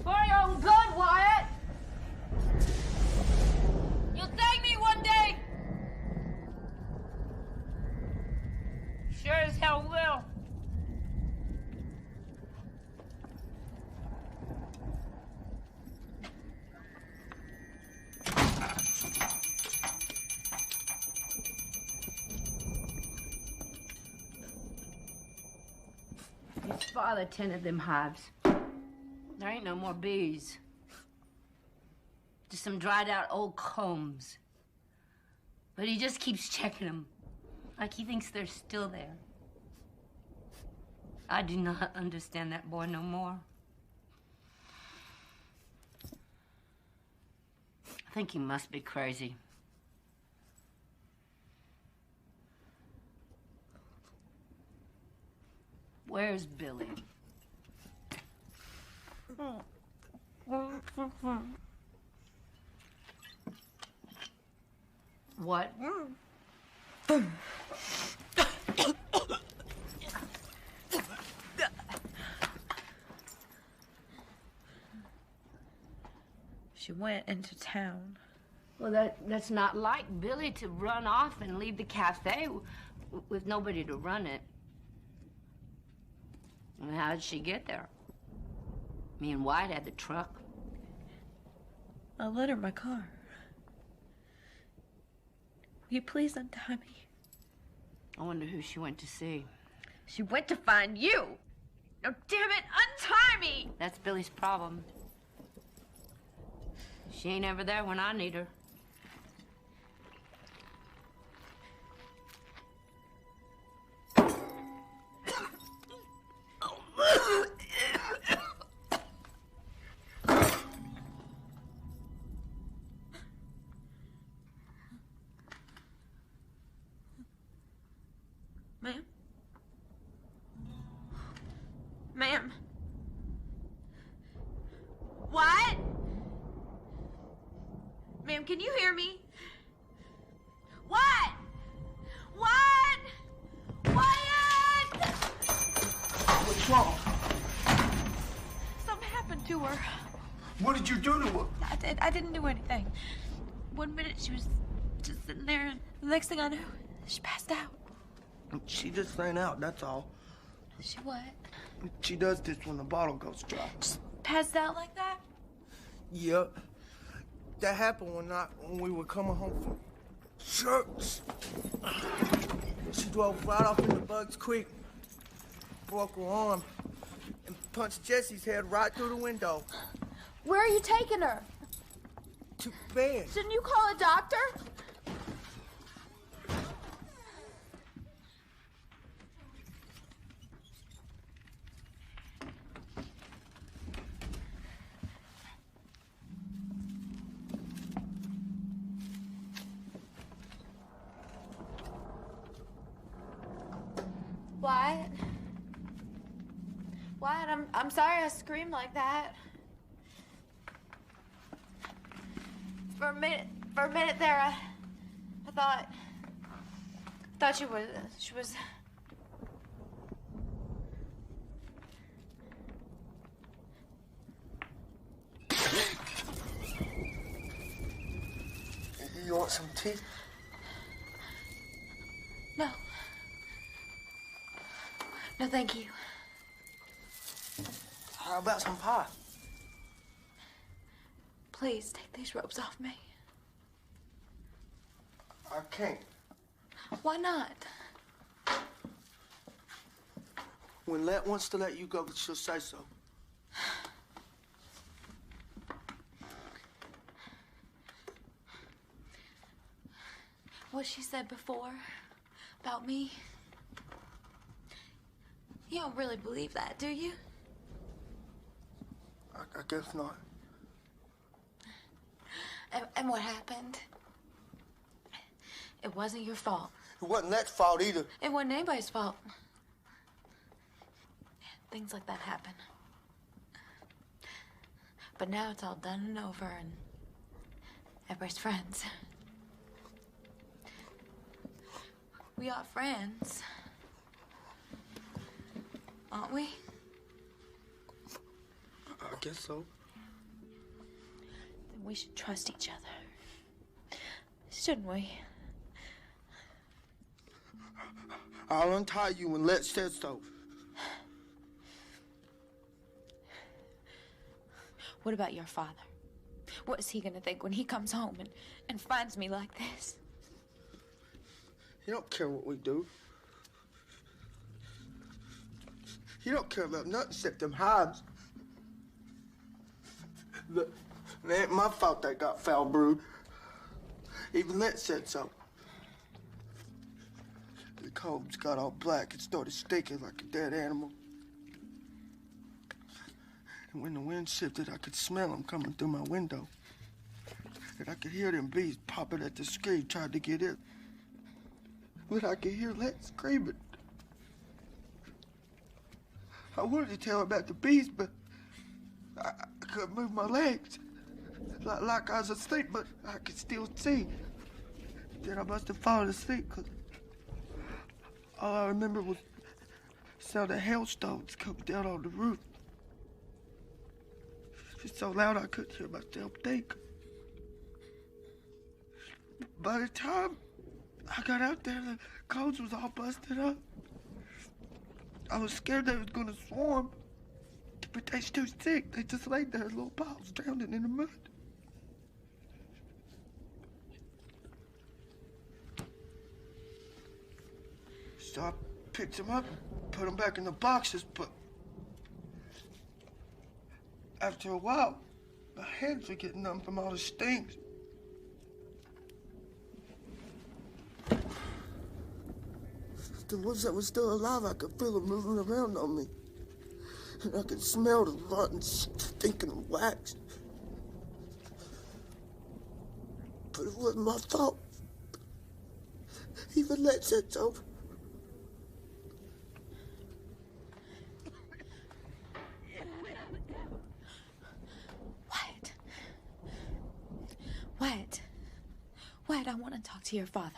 Speaker 2: For your own good, Wyatt! You'll thank me one day! Sure as hell will.
Speaker 5: His father tended them hives. There ain't no more bees. Just some dried out old combs. But he just keeps checking them, like he thinks they're still there. I do not understand that boy no more. I think he must be crazy. Where's Billy? What?
Speaker 1: She went into town.
Speaker 5: Well, that's not like Billy to run off and leave the cafe with nobody to run it. And how did she get there? Me and White had the truck.
Speaker 1: I let her my car. Will you please untie me?
Speaker 5: I wonder who she went to see.
Speaker 1: She went to find you. Oh, damn it, untie me!
Speaker 5: That's Billy's problem. She ain't ever there when I need her.
Speaker 1: can you hear me? What? What? Wyatt!
Speaker 6: What's wrong?
Speaker 1: Something happened to her.
Speaker 6: What did you do to her?
Speaker 1: I didn't do anything. 1 minute she was just sitting there, and the next thing I knew, she passed out.
Speaker 6: She just ran out, that's all.
Speaker 1: She what?
Speaker 6: She does this when the bottle goes dry.
Speaker 1: Just passed out like that?
Speaker 6: Yep. That happened when we were coming home from church. She drove right off into Bugs Creek, broke her arm, and punched Jesse's head right through the window.
Speaker 1: Where are you taking her?
Speaker 6: To bed.
Speaker 1: Shouldn't you call a doctor? Wyatt? Wyatt, I'm sorry I screamed like that. For a minute there, I thought she was.
Speaker 6: You want some tea?
Speaker 1: No. No, thank you.
Speaker 6: How about some pie?
Speaker 1: Please take these ropes off me.
Speaker 6: I can't.
Speaker 1: Why not?
Speaker 6: When Let wants to let you go, she'll say so.
Speaker 1: What she said before about me. You don't really believe that, do you?
Speaker 6: I guess not.
Speaker 1: And what happened? It wasn't your fault.
Speaker 6: It wasn't Let's fault either.
Speaker 1: It wasn't anybody's fault. Things like that happen. But now it's all done and over, and everybody's friends. We are friends. Aren't we?
Speaker 6: I guess so.
Speaker 1: Then we should trust each other. Shouldn't we?
Speaker 6: I'll untie you when Let says so.
Speaker 1: What about your father? What is he gonna think when he comes home and finds me like this?
Speaker 6: He don't care what we do. He don't care about nothing except them hides. Look, it ain't my fault they got foul brewed. Even Let said so. The combs got all black and started stinking like a dead animal. And when the wind shifted, I could smell them coming through my window. And I could hear them bees popping at the screen trying to get in. But I could hear Let screaming. I wanted to tell her about the bees, but I couldn't move my legs. Like I was asleep, but I could still see. Then I must have fallen asleep, because all I remember was the sound of hailstones coming down on the roof. It's so loud I couldn't hear myself think. By the time I got out there, the cones was all busted up. I was scared they was gonna swarm, but they too sick. They just laid there in little piles, drowning in the mud. So I picked them up, put them back in the boxes, but after a while, my hands were getting numb from all the stings. The ones that were still alive, I could feel them moving around on me. And I could smell the rotten, stinking wax. But it wasn't my fault. Even Let said so.
Speaker 1: Wyatt. to your father.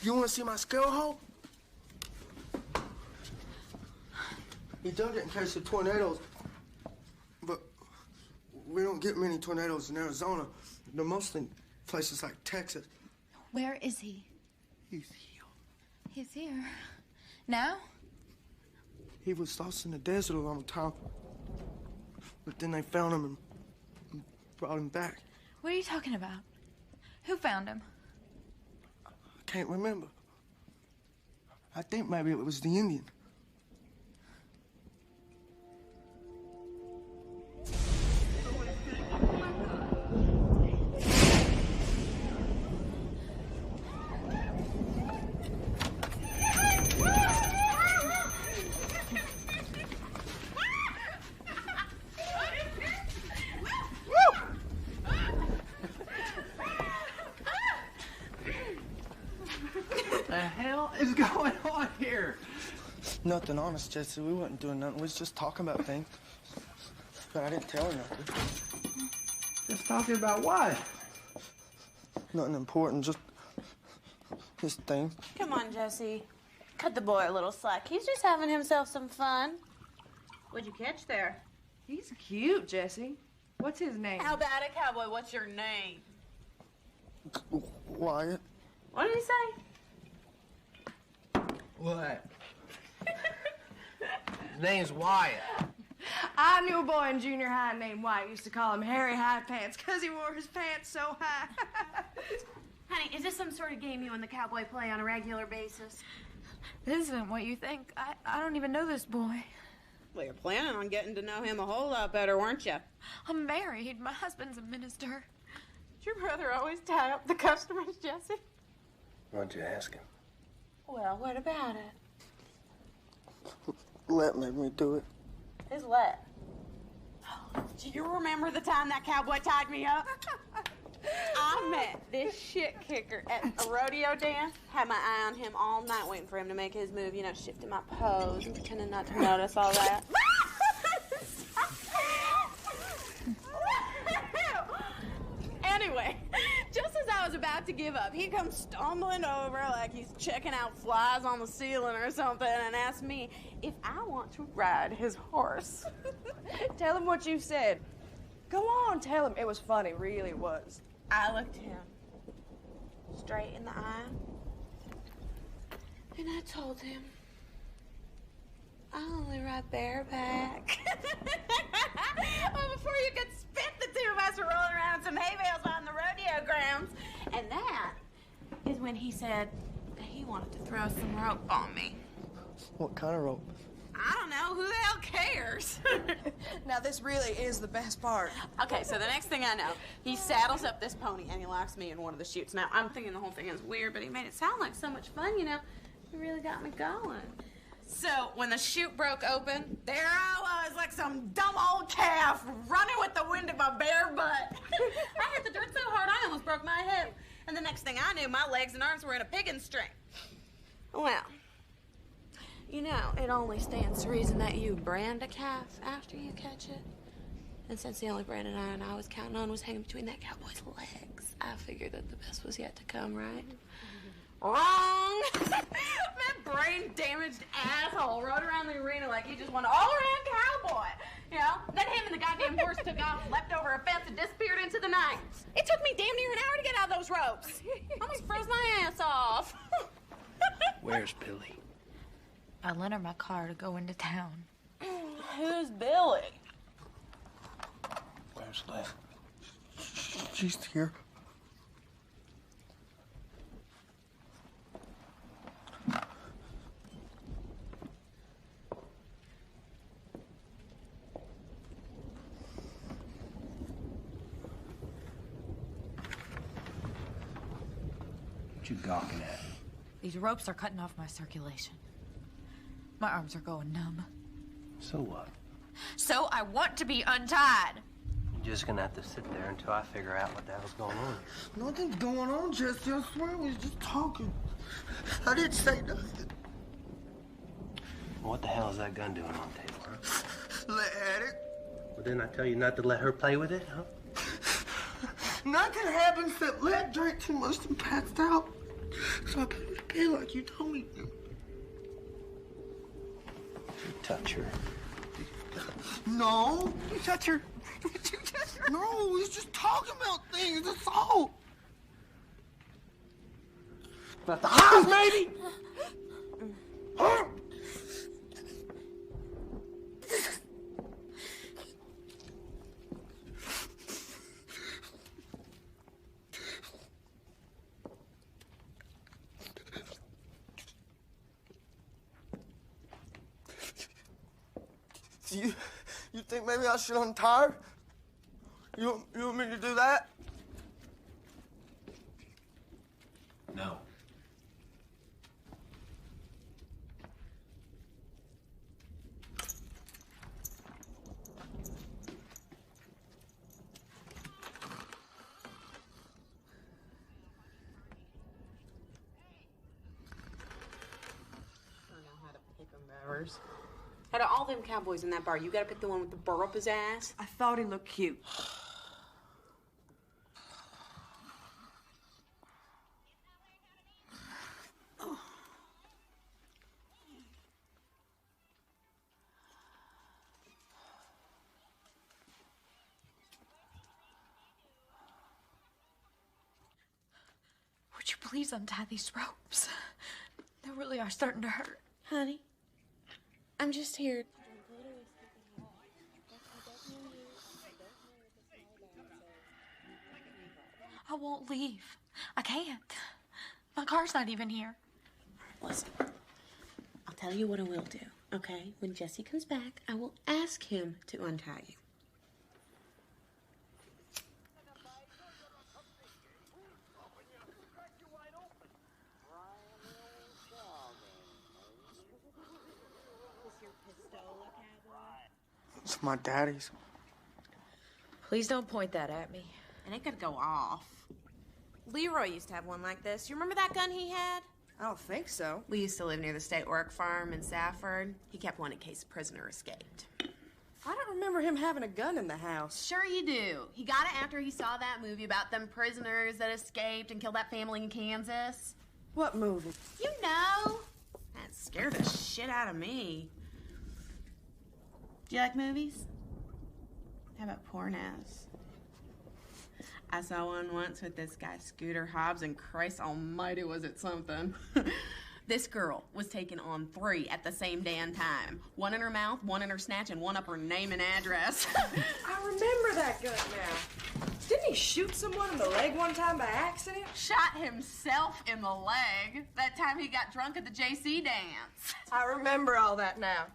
Speaker 6: You want to see my scale hole? He dug it in case of tornadoes. But we don't get many tornadoes in Arizona. They're mostly in places like Texas.
Speaker 1: Where is he?
Speaker 6: He's here.
Speaker 1: He's here. Now?
Speaker 6: He was lost in the desert a long time. But then they found him and brought him back.
Speaker 1: What are you talking about? Who found him?
Speaker 6: I can't remember. I think maybe it was the Indian.
Speaker 7: The hell is going on here?
Speaker 6: Nothing honest, Jesse. We wasn't doing nothing. We was just talking about things. But I didn't tell her nothing.
Speaker 7: Just talking about what?
Speaker 6: Nothing important, just this thing.
Speaker 8: Come on, Jesse. Cut the boy a little slack. He's just having himself some fun. What'd you catch there?
Speaker 9: He's cute, Jesse. What's his name?
Speaker 8: How about it, cowboy? What's your name?
Speaker 6: Wyatt.
Speaker 8: What did he say?
Speaker 7: What? His name's Wyatt.
Speaker 9: I knew a boy in junior high named White. Used to call him Harry High Pants because he wore his pants so high.
Speaker 8: Honey, is this some sort of game you and the cowboy play on a regular basis?
Speaker 1: This isn't what you think. I don't even know this boy.
Speaker 8: Well, you're planning on getting to know him a whole lot better, weren't you?
Speaker 1: I'm married. My husband's a minister.
Speaker 8: Did your brother always tie up the customers, Jesse?
Speaker 7: Why'd you ask him?
Speaker 8: Well, what about it?
Speaker 6: Let made me do it.
Speaker 8: Who's what? Do you remember the time that cowboy tied me up? I met this shit kicker at a rodeo dance. Had my eye on him all night waiting for him to make his move, you know, shifting my pose and pretending not to notice all that. Anyway, just as I was about to give up, he comes stumbling over like he's checking out flies on the ceiling or something and asks me if I want to ride his horse.
Speaker 9: Tell him what you said. Go on, tell him. It was funny, really was.
Speaker 8: I looked him straight in the eye, and I told him, I only ride bareback. Well, before you could spit, the two of us were rolling around in some hay bales on the rodeo grounds. And that is when he said that he wanted to throw some rope on me.
Speaker 6: What kind of rope?
Speaker 8: I don't know. Who the hell cares?
Speaker 9: Now, this really is the best part.
Speaker 8: Okay, so the next thing I know, he saddles up this pony and he locks me in one of the chutes. Now, I'm thinking the whole thing is weird, but he made it sound like so much fun, you know. He really got me going. So, when the chute broke open, there I was like some dumb old calf running with the wind in my bare butt. I hit the dirt so hard I almost broke my hip. And the next thing I knew, my legs and arms were in a piggin' string. Well, you know, it only stands to reason that you brand a calf after you catch it. And since the only branded iron I was counting on was hanging between that cowboy's legs, I figured that the best was yet to come, right? Wrong! That brain-damaged asshole rode around the arena like he just won an all-around cowboy. You know? Then him and the goddamn horse took off, leapt over a fence, and disappeared into the night. It took me damn near an hour to get out of those ropes. Almost froze my ass off.
Speaker 7: Where's Billy?
Speaker 1: I lent her my car to go into town.
Speaker 8: Who's Billy?
Speaker 7: Where's Liz?
Speaker 6: She's here.
Speaker 7: What you gawking at?
Speaker 1: These ropes are cutting off my circulation. My arms are going numb.
Speaker 7: So what?
Speaker 1: So I want to be untied.
Speaker 7: You're just gonna have to sit there until I figure out what the hell's going on.
Speaker 6: Nothing's going on, Jesse. I swear we was just talking. I didn't say nothing.
Speaker 7: What the hell is that gun doing on the table, huh?
Speaker 6: Let at it.
Speaker 7: Well, didn't I tell you not to let her play with it, huh?
Speaker 6: Nothing happened except Lead drank too much and passed out. So I put him to bed like you told me to.
Speaker 7: You touch her.
Speaker 6: No. You touch her. No, he's just talking about things, that's all.
Speaker 7: About the house, maybe?
Speaker 6: Huh? You think maybe I should untie her? You want me to do that?
Speaker 7: No.
Speaker 8: Out of all them cowboys in that bar, you gotta pick the one with the burr up his ass.
Speaker 9: I thought he looked cute.
Speaker 1: Would you please untie these ropes? They really are starting to hurt.
Speaker 8: Honey, I'm just here.
Speaker 1: I won't leave. I can't. My car's not even here.
Speaker 8: Listen, I'll tell you what I will do, okay? When Jesse comes back, I will ask him to untie you.
Speaker 6: It's my daddy's.
Speaker 1: Please don't point that at me.
Speaker 8: And it could go off. Leroy used to have one like this. You remember that gun he had?
Speaker 9: I don't think so.
Speaker 8: We used to live near the state work farm in Safford. He kept one in case a prisoner escaped.
Speaker 9: I don't remember him having a gun in the house.
Speaker 8: Sure you do. He got it after he saw that movie about them prisoners that escaped and killed that family in Kansas.
Speaker 9: What movie?
Speaker 8: You know. That scared the shit out of me. Do you like movies? How about pornos? I saw one once with this guy, Scooter Hobbs, and Christ almighty was it something. This girl was taking on 3 at the same damn time. One in her mouth, one in her snatch, and one up her name and address.
Speaker 9: I remember that gun now. Didn't he shoot someone in the leg one time by accident?
Speaker 8: Shot himself in the leg that time he got drunk at the JC dance.
Speaker 9: I remember all that now.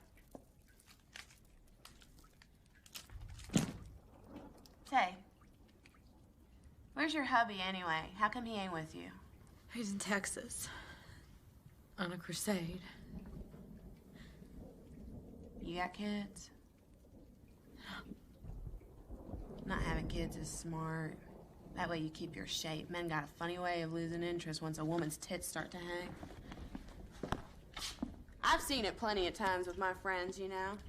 Speaker 8: Say, where's your hubby anyway? How come he ain't with you?
Speaker 1: He's in Texas. On a crusade.
Speaker 8: You got kids? Not having kids is smart. That way you keep your shape. Men got a funny way of losing interest once a woman's tits start to hang. I've seen it plenty of times with my friends, you know.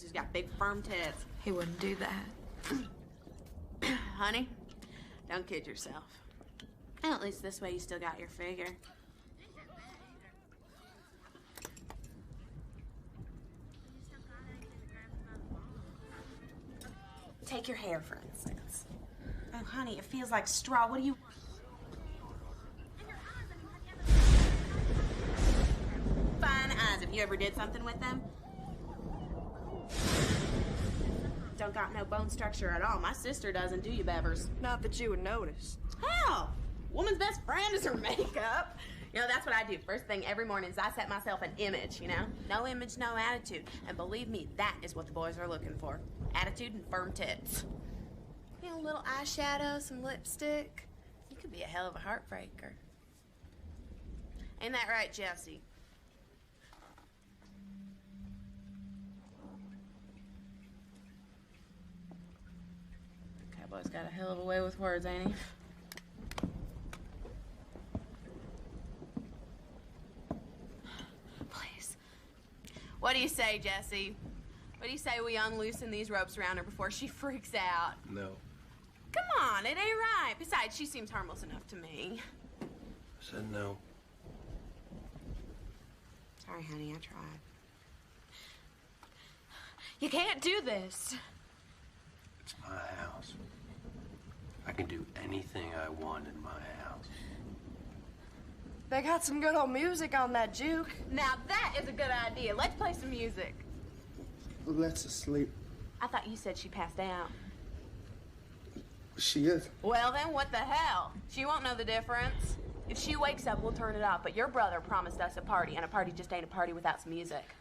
Speaker 8: She's got big, firm tits.
Speaker 1: He wouldn't do that.
Speaker 8: Honey, don't kid yourself. And at least this way you still got your figure. Take your hair, for instance. Oh, honey, it feels like straw. What do you... Fine eyes. If you ever did something with them. Don't got no bone structure at all. My sister doesn't, do you, Bevers?
Speaker 9: Not that you would notice.
Speaker 8: Hell, woman's best friend is her makeup. You know, that's what I do. First thing every morning is I set myself an image, you know? No image, no attitude. And believe me, that is what the boys are looking for. Attitude and firm tits. You know, a little eyeshadow, some lipstick. You could be a hell of a heartbreaker. Ain't that right, Jesse? Cowboy's got a hell of a way with words, ain't he? Please. What What do you say, Jesse? What do you say we unloosen these ropes around her before she freaks out?
Speaker 7: No.
Speaker 8: Come on, it ain't right. Besides, she seems harmless enough to me.
Speaker 7: I said no.
Speaker 8: Sorry, honey, I tried.
Speaker 1: You can't do this.
Speaker 7: It's my house. I can do anything I want in my house.
Speaker 9: They got some good old music on that juke.
Speaker 8: Now that is a good idea. Let's play some music.
Speaker 6: Let's asleep.
Speaker 8: I thought you said she passed out.
Speaker 6: She is.
Speaker 8: Well, then what the hell? She won't know the difference. If she wakes up, we'll turn it off. But your brother promised us a party, and a party just ain't a party without some music.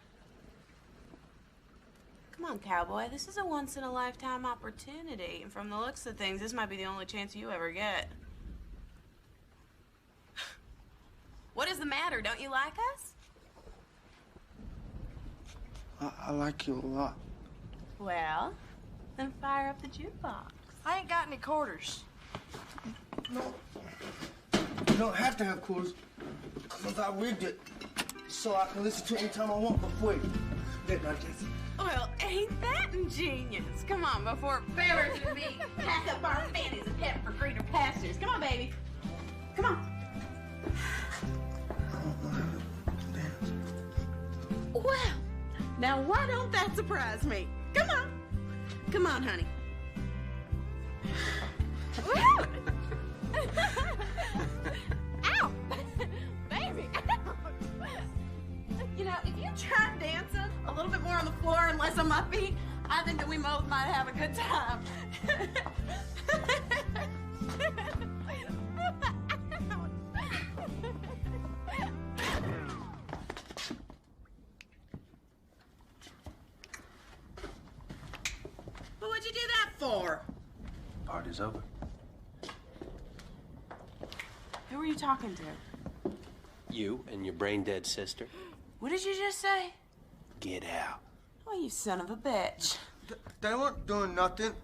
Speaker 8: Come on, cowboy. This is a once-in-a-lifetime opportunity. And from the looks of things, this might be the only chance you ever get. What is the matter? Don't you like us?
Speaker 6: I like you a lot.
Speaker 8: Well, then fire up the jukebox.
Speaker 9: I ain't got any quarters.
Speaker 6: No. You don't have to have quarters. Because I rigged it so I can listen to it anytime I want before you. Good night, Jesse.
Speaker 8: Well, ain't that ingenious? Come on, before Beavers and me pack up our fannies and head for greener pastures. Come on, baby. Come on. Well, now why don't that surprise me? Come on. Come on, honey. Ow! Baby, ow! You know, if you try dancing a little bit more on the floor and less on my feet, I think that we both might have a good time. Well, what'd you do that for?
Speaker 7: Party's over.
Speaker 8: Who were you talking to?
Speaker 7: You and your brain-dead sister.
Speaker 8: What did you just say?
Speaker 7: Get out.
Speaker 8: Oh, you son of a bitch.
Speaker 6: They weren't doing nothing.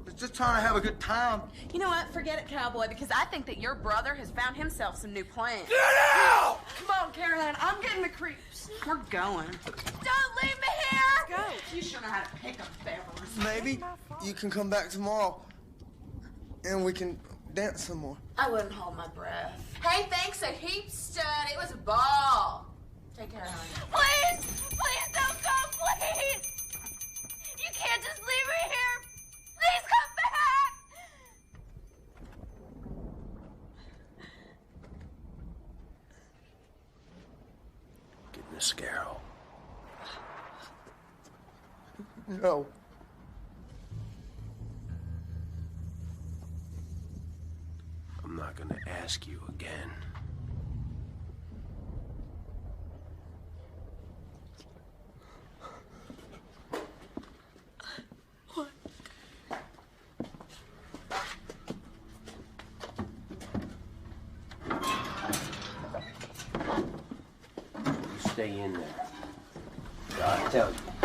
Speaker 6: They're just trying to have a good time.
Speaker 8: You know what? Forget it, cowboy, because I think that your brother has found himself some new plans.
Speaker 6: Get out!
Speaker 9: Come on, Caroline. I'm getting the creeps.
Speaker 8: We're going. Don't leave me here! Let's go. You sure know how to pick up Beavers.
Speaker 6: Maybe you can come back tomorrow and we can dance some more.
Speaker 8: I wouldn't hold my breath. Hey, thanks a heap, stud. It was a ball. Take care, honey.
Speaker 1: Please! Please don't go, please! You can't just leave me here! Please come back!
Speaker 7: Getting a scarrow.
Speaker 6: No.
Speaker 7: I'm not gonna ask you again.
Speaker 1: What?
Speaker 7: You stay in there. I tell you. I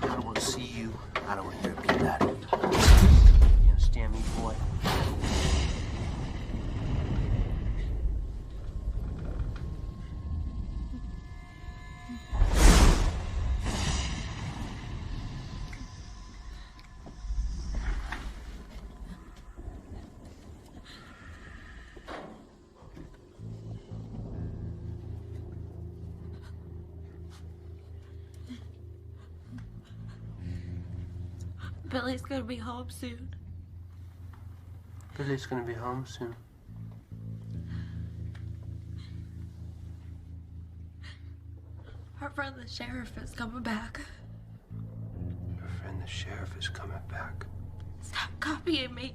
Speaker 7: don't want to see you. I don't want to hear a peep out of you. You understand me, boy?
Speaker 1: Billy's gonna be home soon.
Speaker 7: Billy's gonna be home soon.
Speaker 1: Our friend the sheriff is coming back.
Speaker 7: Your friend the sheriff is coming back.
Speaker 1: Stop copying me.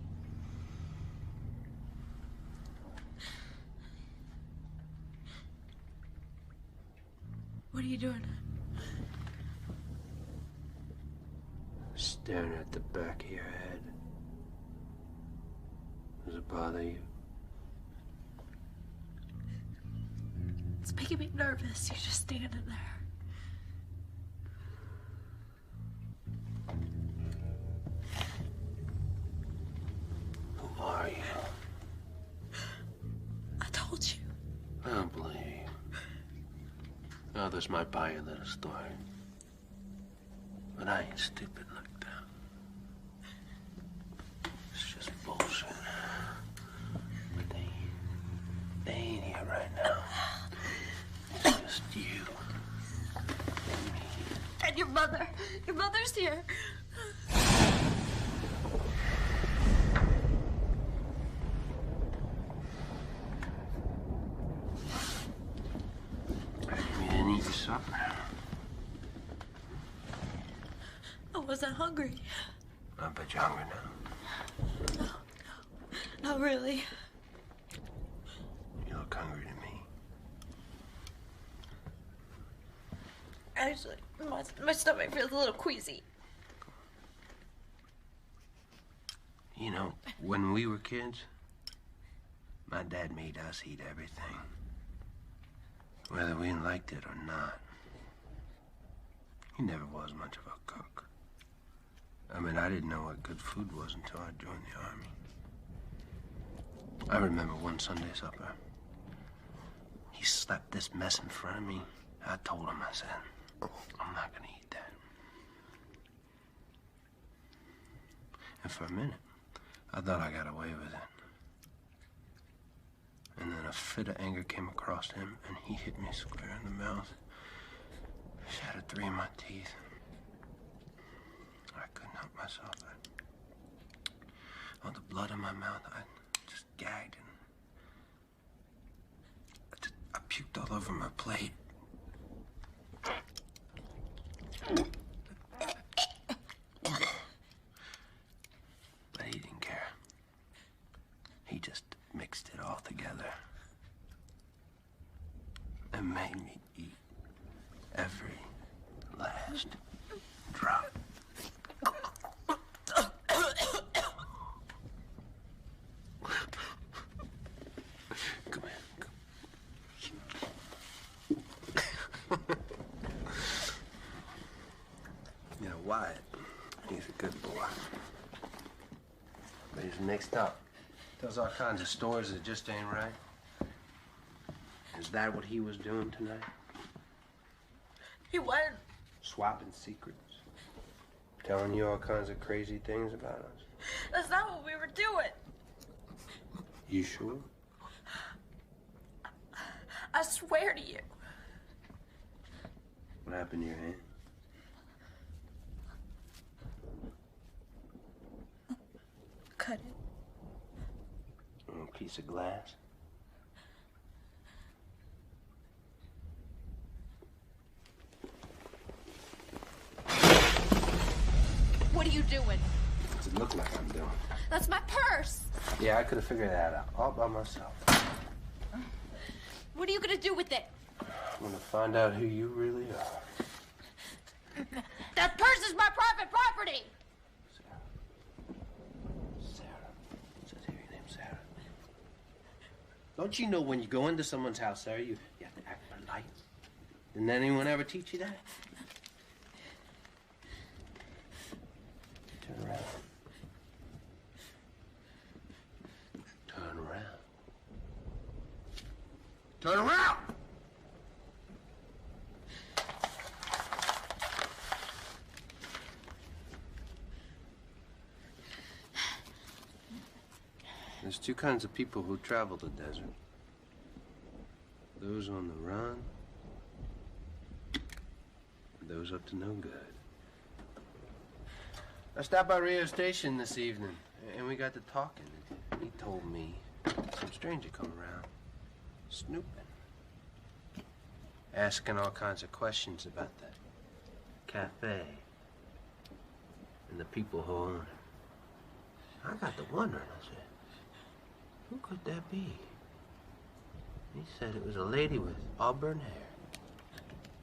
Speaker 1: What are you doing?
Speaker 7: Staring at the back of your head. Does it bother you?
Speaker 1: It's making me nervous. You're just standing there.
Speaker 7: Who are you?
Speaker 1: I told you.
Speaker 7: I don't believe you. others might buy your little story. But I ain't stupid like that. It's just bullshit. But they ain't here right now. It's just you and me.
Speaker 1: And your mother. Your mother's here.
Speaker 7: You didn't eat your supper.
Speaker 1: I wasn't hungry.
Speaker 7: I bet you're hungry now.
Speaker 1: Not really.
Speaker 7: You look hungry to me.
Speaker 1: Actually, my stomach feels a little queasy.
Speaker 7: You know, when we were kids, my dad made us eat everything. Whether we liked it or not. He never was much of a cook. I mean, I didn't know what good food was until I joined the Army. I remember one Sunday supper. He slapped this mess in front of me. I told him, I said, I'm not gonna eat that. And for a minute, I thought I got away with it. And then a fit of anger came across him, and he hit me square in the mouth. Shattered 3 of my teeth. I couldn't help myself. All the blood in my mouth, I just gagged and I puked all over my plate. But he didn't care. He just mixed it all together and made me eat every last drop. Come here. You know, Wyatt, he's a good boy. But he's mixed up. Tells all kinds of stories that just ain't right. Is that what he was doing tonight?
Speaker 1: He wasn't.
Speaker 7: Swapping secrets? Telling you all kinds of crazy things about us?
Speaker 1: That's not what we were doing.
Speaker 7: You sure?
Speaker 1: I swear to you.
Speaker 7: What happened to your hand?
Speaker 1: Cut it.
Speaker 7: A piece of glass?
Speaker 1: What are you doing?
Speaker 7: What's it look like I'm doing?
Speaker 1: That's my purse.
Speaker 7: Yeah, I could have figured that out all by myself.
Speaker 1: What are you gonna do with it?
Speaker 7: I'm gonna find out who you really are.
Speaker 1: That purse is my private property.
Speaker 7: Sarah. Says here your name's Sarah. Don't you know when you go into someone's house, Sarah, you have to act polite? Didn't anyone ever teach you that? Turn around. Turn around. Turn around! There's two kinds of people who travel the desert. Those on the run, and those up to no good. I stopped by Rio Station this evening, and we got to talking. He told me some stranger come around, snooping, asking all kinds of questions about the cafe and the people who own it. I got to wondering, I said, who could that be? He said it was a lady with auburn hair,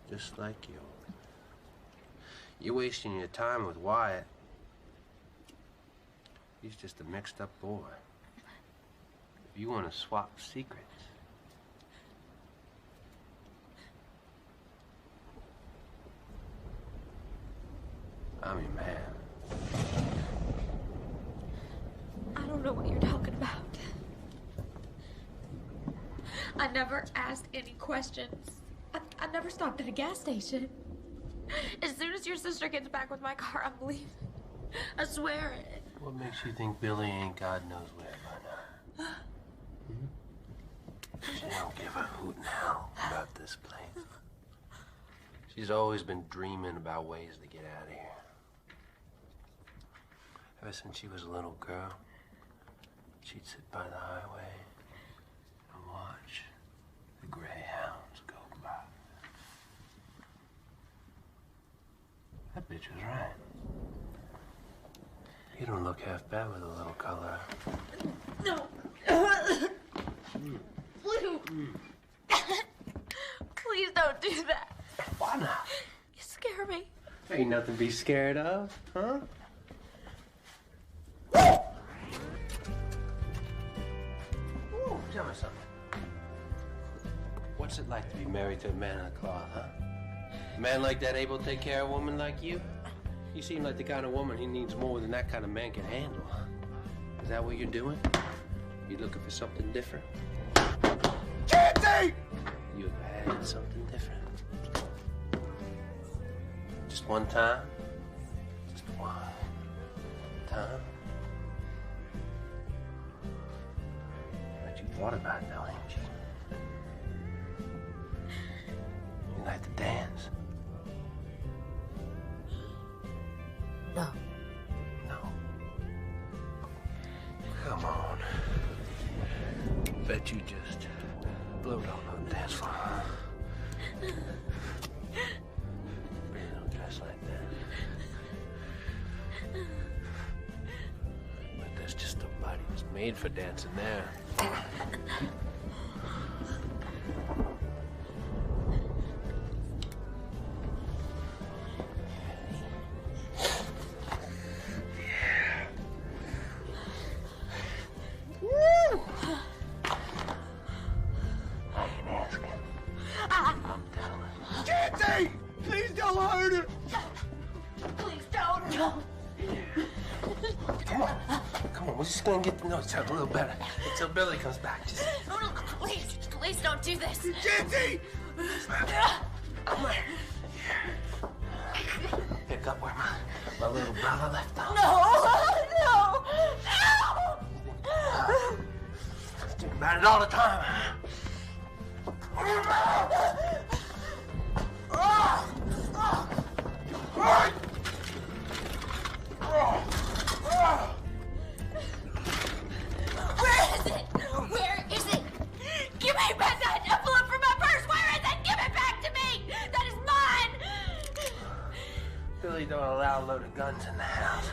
Speaker 7: just like you. You're wasting your time with Wyatt. He's just a mixed-up boy. If you want to swap secrets, I'm your man.
Speaker 1: I don't know what you're talking about. I never asked any questions. I never stopped at a gas station. As soon as your sister gets back with my car, I'm leaving. I swear it.
Speaker 7: What makes you think Billy ain't God knows where by now? She don't give a hoot now about this place. She's always been dreaming about ways to get out of here. Ever since she was a little girl, she'd sit by the highway and watch the greyhounds go by. That bitch was right. You don't look half bad with a little color.
Speaker 1: No. Please don't do that.
Speaker 7: Why not?
Speaker 1: You scare me.
Speaker 7: Ain't nothing to be scared of, huh? Ooh, tell me something. What's it like to be married to a man of the cloth, huh? A man like that able to take care of a woman like you? You seem like the kind of woman he needs more than that kind of man can handle, huh? Is that what you're doing? You looking for something different?
Speaker 6: Candy!
Speaker 7: You ever had something different? Just one time? Just one time? But you thought about it now, ain't you? You like to dance?
Speaker 1: No.
Speaker 7: No. Come on. Bet you just blowed on the dance floor. You don't dress like that. But there's just a body that's made for dancing there.
Speaker 6: Please don't hurt her!
Speaker 1: Please don't. No.
Speaker 7: Come on, we're just gonna get to know each other a little better until Billy comes back. Just
Speaker 1: No, please don't do this.
Speaker 6: Candy!
Speaker 7: come here. Pick up where my little brother left off.
Speaker 1: No.
Speaker 7: Think about it all the time.
Speaker 1: Where is it? Give me back that envelope from my purse. Where is it? Give it back to me. That is mine.
Speaker 7: Billy don't allow a load of guns in the house.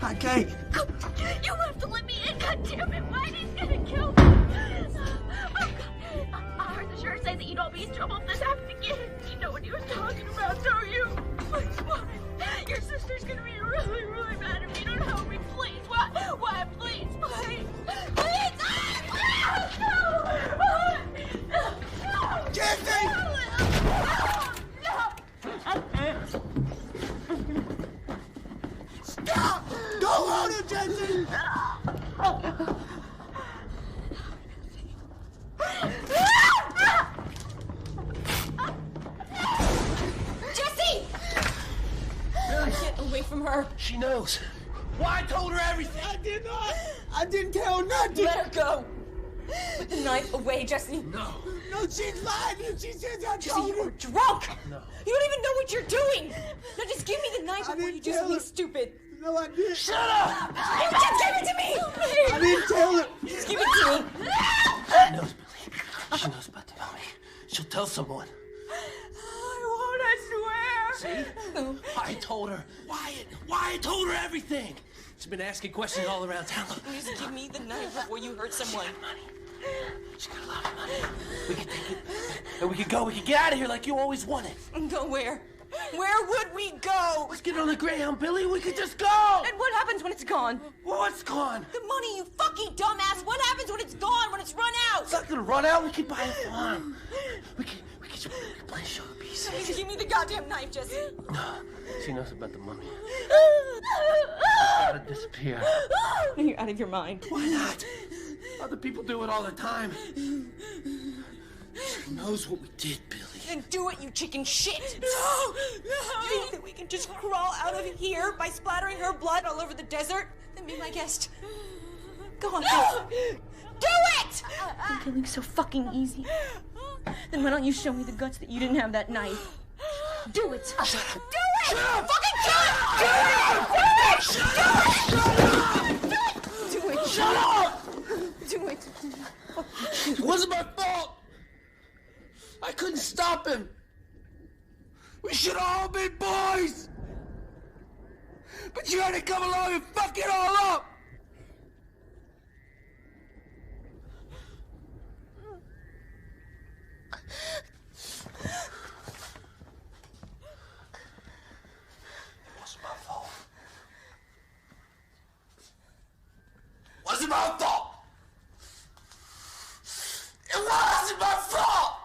Speaker 6: I can't.
Speaker 1: You have to let me in. God damn it. Whitey's gonna kill me. Oh, God. I heard the sheriff say that you'd all be in trouble if this happened again. You know what he was talking about, don't you? Please, why? Your sister's gonna be really, really mad if you don't help me. Please, why?
Speaker 7: knows. Why I told her everything.
Speaker 6: I did not. I didn't tell her nothing.
Speaker 5: Let her go. Put the knife away, Jesse.
Speaker 7: No.
Speaker 6: No, she's lying. She says I
Speaker 5: Jesse,
Speaker 6: told
Speaker 5: you
Speaker 6: her.
Speaker 5: were drunk.
Speaker 7: No.
Speaker 5: You don't even know what you're doing. Now just give me the knife
Speaker 6: I
Speaker 5: before you
Speaker 6: didn't
Speaker 5: do
Speaker 6: tell
Speaker 5: something
Speaker 6: her.
Speaker 5: stupid.
Speaker 6: No, I didn't.
Speaker 7: Shut up!
Speaker 5: Just give it to me.
Speaker 6: I didn't tell her.
Speaker 5: Just give it to me.
Speaker 7: She knows, Billy. She knows about the mummy. She'll tell someone.
Speaker 9: I won't, I swear.
Speaker 7: See? I told her. Wyatt told her everything. She's been asking questions all around town.
Speaker 5: Just give me the knife before you hurt someone.
Speaker 7: She's got a lot of money. We can take it. And we can go. We can get out of here like you always wanted.
Speaker 5: Go where? Where would we go?
Speaker 7: Let's get on the Greyhound, Billy. We could just go.
Speaker 5: And what happens when it's gone?
Speaker 7: What's gone?
Speaker 5: The money, you fucking dumbass. What happens when it's gone, when it's run out?
Speaker 7: It's not gonna run out. We can buy a farm. We can play showpiece.
Speaker 5: Just give me the goddamn knife, Jesse.
Speaker 7: No, she knows about the mummy. It's gotta disappear.
Speaker 5: You're out of your mind.
Speaker 7: Why not? Other people do it all the time. She knows what we did, Billy.
Speaker 5: Then do it, you chicken shit. No. You think that we can just crawl out of here by splattering her blood all over the desert? Then be my guest. Go on, do it! Killing's so fucking easy. Then why don't you show me the guts that you didn't have that knife? Do it! Do it! Fucking do it! Do it!
Speaker 6: Shut up!
Speaker 5: Do it!
Speaker 6: It wasn't my fault. I couldn't stop him. We should have all been boys. But you had to come along and fuck it all up. Wasn't my fault. It wasn't my fault.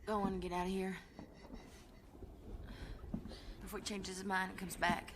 Speaker 2: Go on and get out of here. Before he changes his mind and comes back.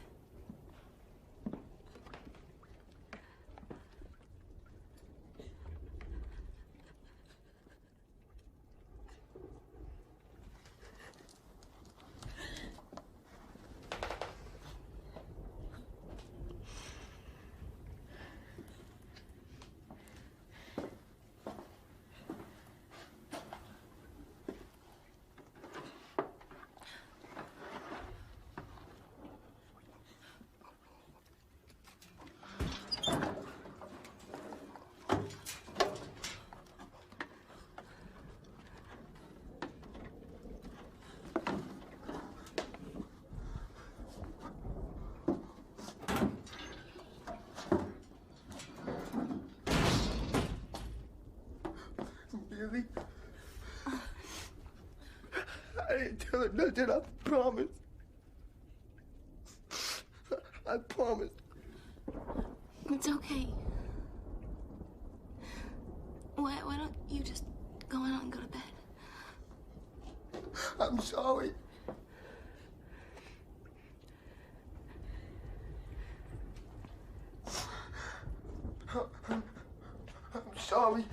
Speaker 6: Billy, I didn't tell her nothing. I promise. I promise.
Speaker 2: It's okay. Why don't you just go on and go to bed?
Speaker 6: I'm sorry. I'm sorry.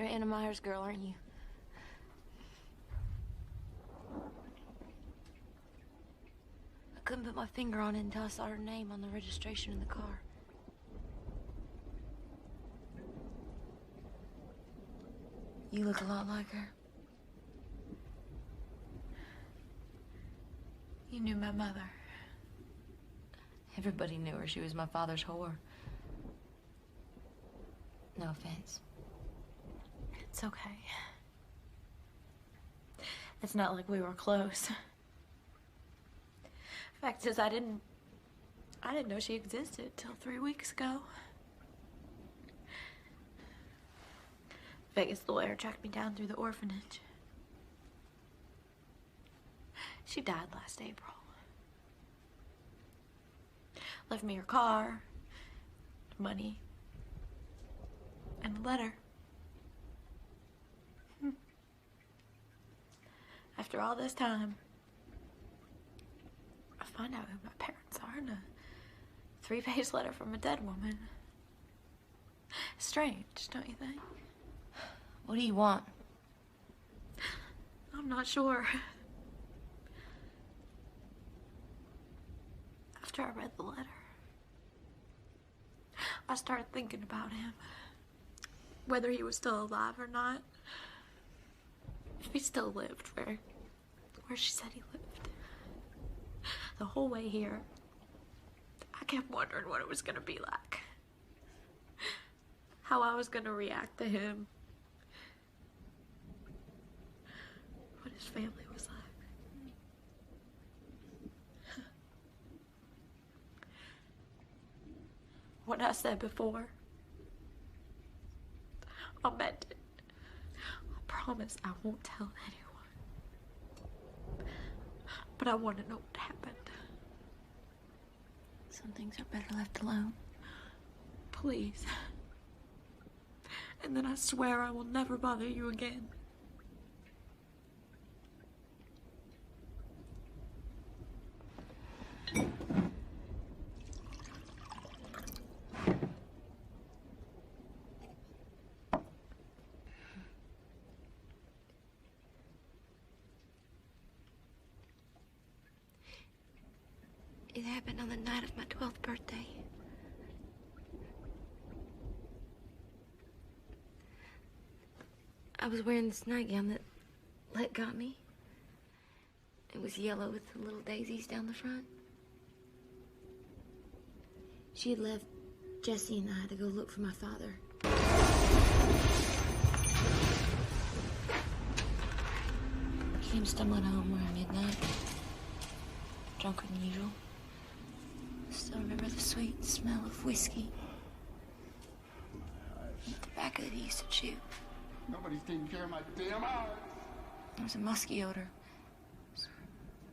Speaker 2: You're Anna Myers' girl, aren't you? I couldn't put my finger on it until I saw her name on the registration in the car. You look a lot like her.
Speaker 1: You knew my mother.
Speaker 2: Everybody knew her. She was my father's whore. No offense.
Speaker 1: It's okay. It's not like we were close. Fact is, I didn't know she existed till 3 weeks ago. Vegas lawyer tracked me down through the orphanage. She died last April. Left me her car, money, and a letter. After all this time, I find out who my parents are in a 3-page letter from a dead woman. Strange, don't you think?
Speaker 2: What do you want?
Speaker 1: I'm not sure. After I read the letter, I started thinking about him. Whether he was still alive or not. If he still lived where she said he lived. The whole way here, I kept wondering what it was gonna be like. How I was gonna react to him. What his family was like. What I said before, I meant it. I promise I won't tell anyone. But I want to know what happened.
Speaker 2: Some things are better left alone.
Speaker 1: Please. And then I swear I will never bother you again.
Speaker 2: It happened on the night of my 12th birthday. I was wearing this nightgown that Let got me. It was yellow with the little daisies down the front. She had left Jesse and I to go look for my father. Came stumbling home around midnight. Drunker than usual. Still remember the sweet smell of whiskey. And the tobacco that he used to chew.
Speaker 6: Nobody's taking care of my damn eyes.
Speaker 2: There was a musky odor.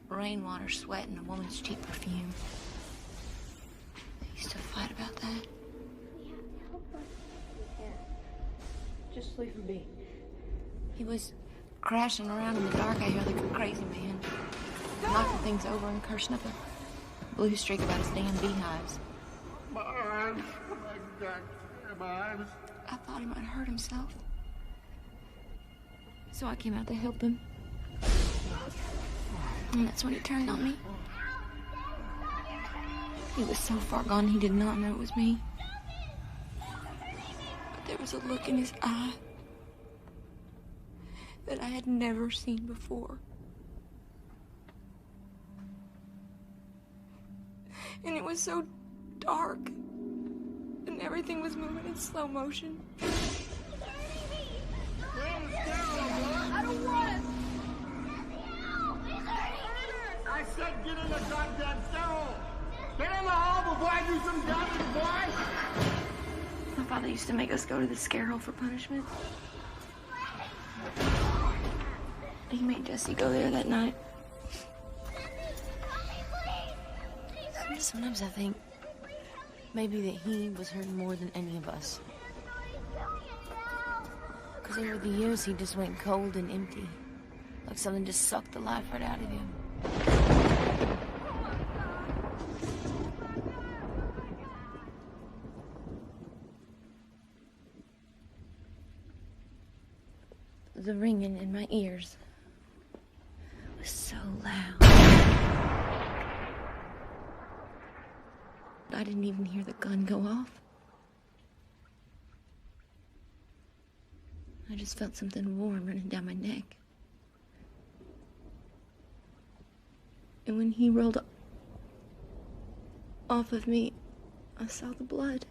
Speaker 2: Rainwater, sweat, and a woman's cheap perfume. They used to fight about that.
Speaker 5: Just leave him be.
Speaker 2: He was crashing around in the dark out here like a crazy man. Knocking things over and cursing up a blue streak about his damn beehives.
Speaker 6: My eyes. My God, my eyes.
Speaker 2: I thought he might hurt himself. So I came out to help him. And that's when he turned on me. He was so far gone he did not know it was me. But there was a look in his eye that I had never seen before. And it was so dark. And everything was moving in slow motion.
Speaker 6: I don't want it. I said get in the goddamn stairwell. Get in the hall before I do some damage, boy.
Speaker 2: My father used to make us go to the scare hole for punishment. He made Jesse go there that night. Sometimes I think maybe that he was hurt more than any of us. Because over the years he just went cold and empty. Like something just sucked the life right out of him. the ringing in my ears was so loud. I didn't even hear the gun go off. I just felt something warm running down my neck. And when he rolled off of me, I saw the blood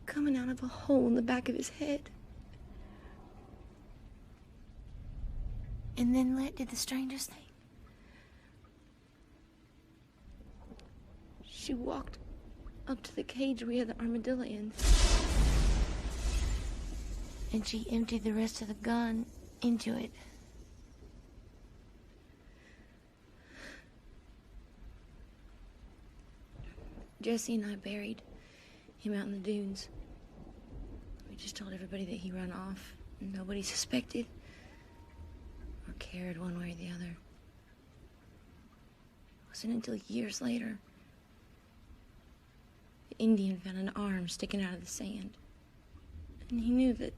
Speaker 2: coming out of a hole in the back of his head. And then Let did the strangest thing. She walked up to the cage we had the armadillo in. And she emptied the rest of the gun into it. Jesse and I buried him out in the dunes. We just told everybody that he ran off. And nobody suspected or cared one way or the other. It wasn't until years later the Indian found an arm sticking out of the sand. And he knew that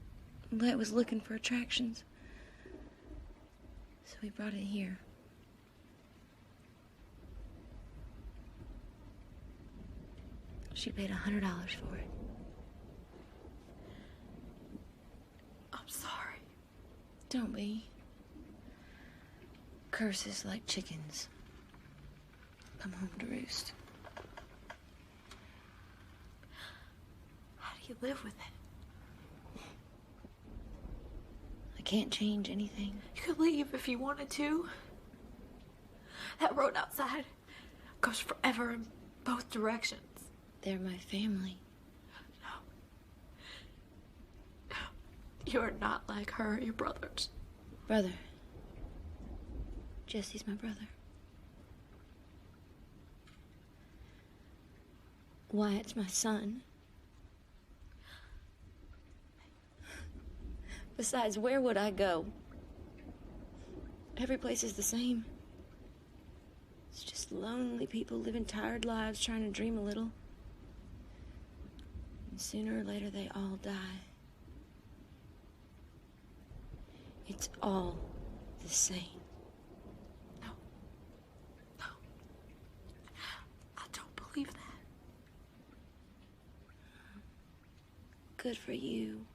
Speaker 2: Let was looking for attractions. So we brought it here. She paid $100 for it.
Speaker 1: I'm sorry.
Speaker 2: Don't be. Curses like chickens come home to roost.
Speaker 1: How do you live with it?
Speaker 2: I can't change anything.
Speaker 1: You could leave if you wanted to. That road outside goes forever in both directions.
Speaker 2: They're my family.
Speaker 1: No. You're not like her or your brothers.
Speaker 2: Brother. Jesse's my brother. Wyatt's my son. Besides, where would I go? Every place is the same. It's just lonely people living tired lives trying to dream a little. And sooner or later, they all die. It's all the same.
Speaker 1: No. I don't believe that.
Speaker 2: Good for you.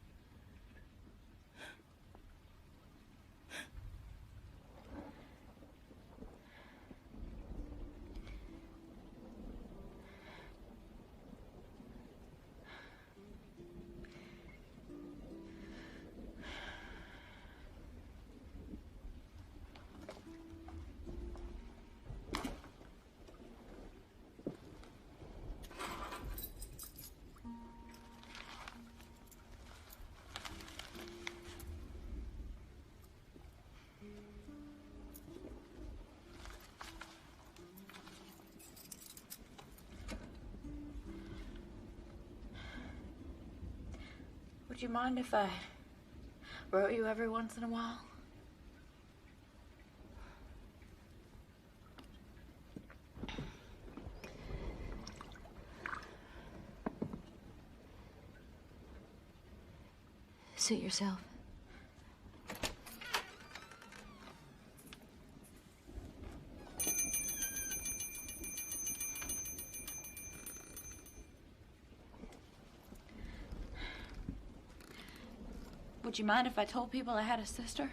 Speaker 1: Would you mind if I wrote you every once in a while?
Speaker 2: Suit yourself.
Speaker 1: Would you mind if I told people I had a sister?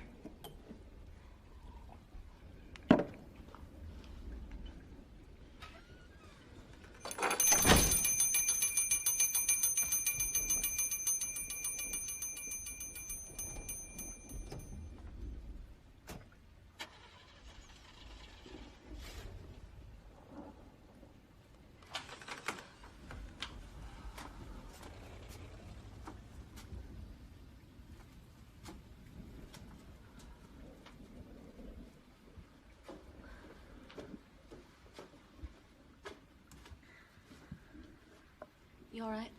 Speaker 2: You all right?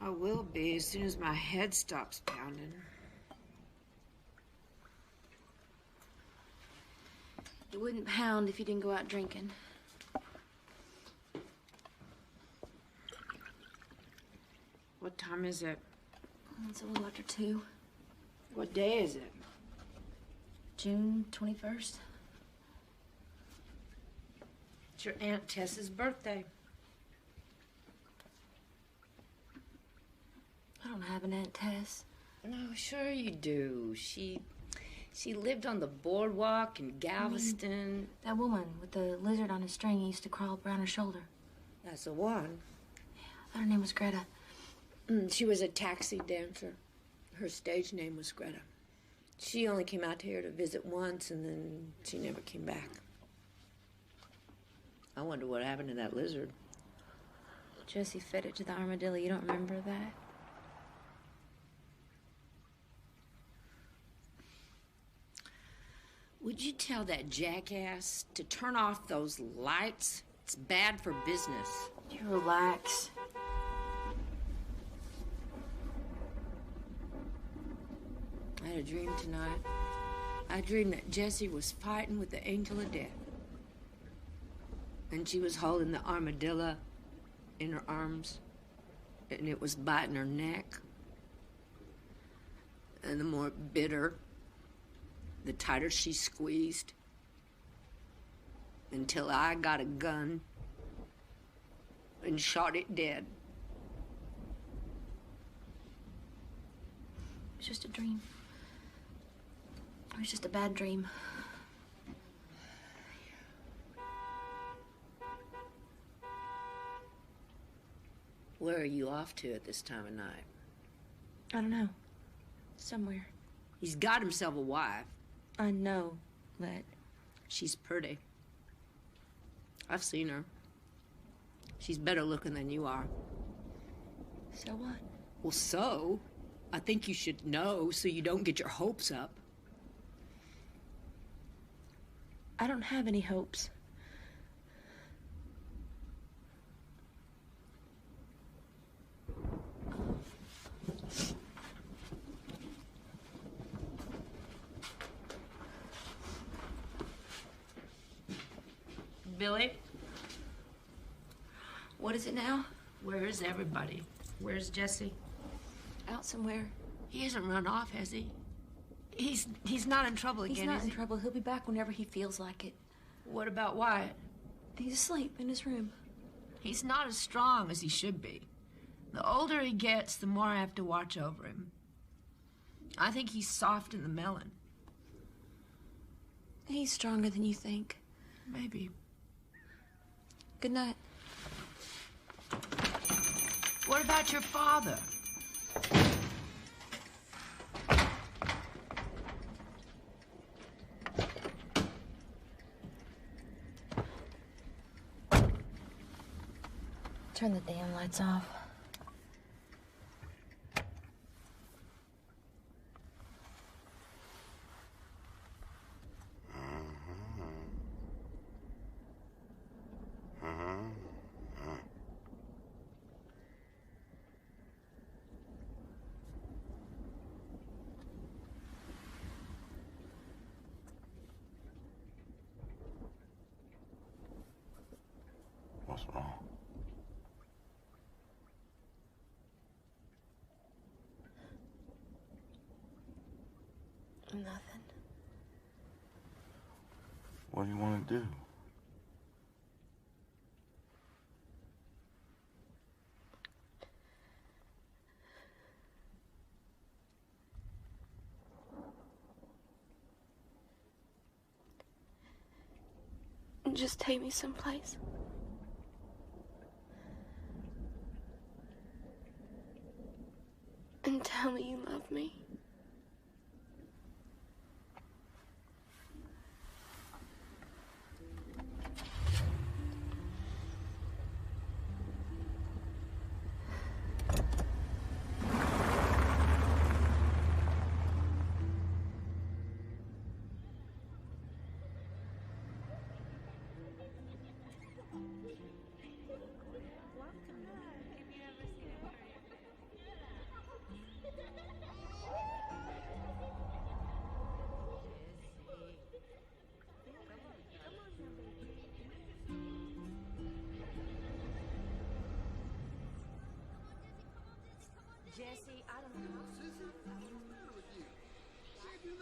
Speaker 5: I will be as soon as my head stops pounding.
Speaker 2: It wouldn't pound if you didn't go out drinking.
Speaker 5: What time time is it?
Speaker 2: It's a little after 2.
Speaker 5: What day is it?
Speaker 2: June 21st.
Speaker 5: It's your Aunt Tessa's birthday.
Speaker 2: I don't have an Aunt Tess.
Speaker 5: No, sure you do. She lived on the boardwalk in Galveston.
Speaker 2: That woman with the lizard on a string used to crawl up around her shoulder.
Speaker 5: That's the one.
Speaker 2: I thought her name was Greta.
Speaker 5: She was a taxi dancer. Her stage name was Greta. She only came out here to visit once, and then she never came back. I wonder what happened to that lizard.
Speaker 2: Jesse fed it to the armadillo. You don't remember that?
Speaker 5: Would you tell that jackass to turn off those lights? It's bad for business.
Speaker 2: You relax.
Speaker 5: I had a dream tonight. I dreamed that Jessie was fighting with the angel of death. And she was holding the armadillo in her arms. And it was biting her neck. And the more bitter, the tighter she squeezed. Until I got a gun and shot it dead.
Speaker 2: It was just a dream. It was just a bad dream.
Speaker 5: Where are you off to at this time of night?
Speaker 2: I don't know. Somewhere.
Speaker 5: He's got himself a wife.
Speaker 2: I know, Let.
Speaker 5: She's pretty. I've seen her. She's better looking than you are.
Speaker 2: So what?
Speaker 5: Well, so, I think you should know so you don't get your hopes up.
Speaker 2: I don't have any hopes.
Speaker 5: Billy?
Speaker 2: What is it now?
Speaker 5: Where is everybody? Where's Jesse?
Speaker 2: Out somewhere.
Speaker 5: He hasn't run off, has he? He's not in trouble again,
Speaker 2: He's not
Speaker 5: is
Speaker 2: in
Speaker 5: he?
Speaker 2: trouble. He'll be back whenever he feels like it.
Speaker 5: What about Wyatt?
Speaker 2: He's asleep in his room.
Speaker 5: He's not as strong as he should be. The older he gets, the more I have to watch over him. I think he's soft in the melon.
Speaker 2: He's stronger than you think.
Speaker 5: Maybe.
Speaker 2: Good night.
Speaker 5: What about your father?
Speaker 2: Turn the damn lights off.
Speaker 3: What's wrong?
Speaker 2: Nothing.
Speaker 3: What do you want to do?
Speaker 2: Just take me someplace. And tell me you love me.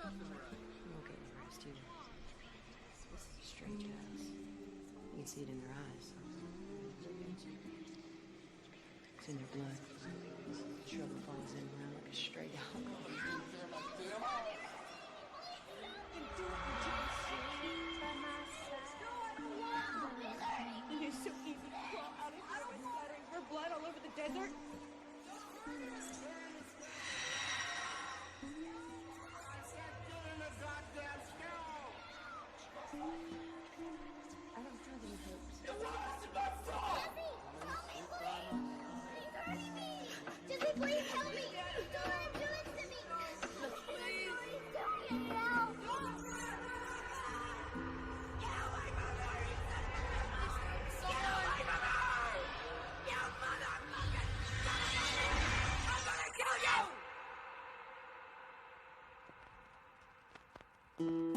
Speaker 4: won't get any rest either. This is a strange house. You can see it in their eyes. It's in their blood. Trouble follows them around like a stray dog.
Speaker 9: It's so easy to crawl out of here by splattering her blood all over the desert.
Speaker 4: I don't have any hopes.
Speaker 10: Jesse, please help me! Don't let him do it to me! Please don't get it out! Get away from me! I'm gonna kill you!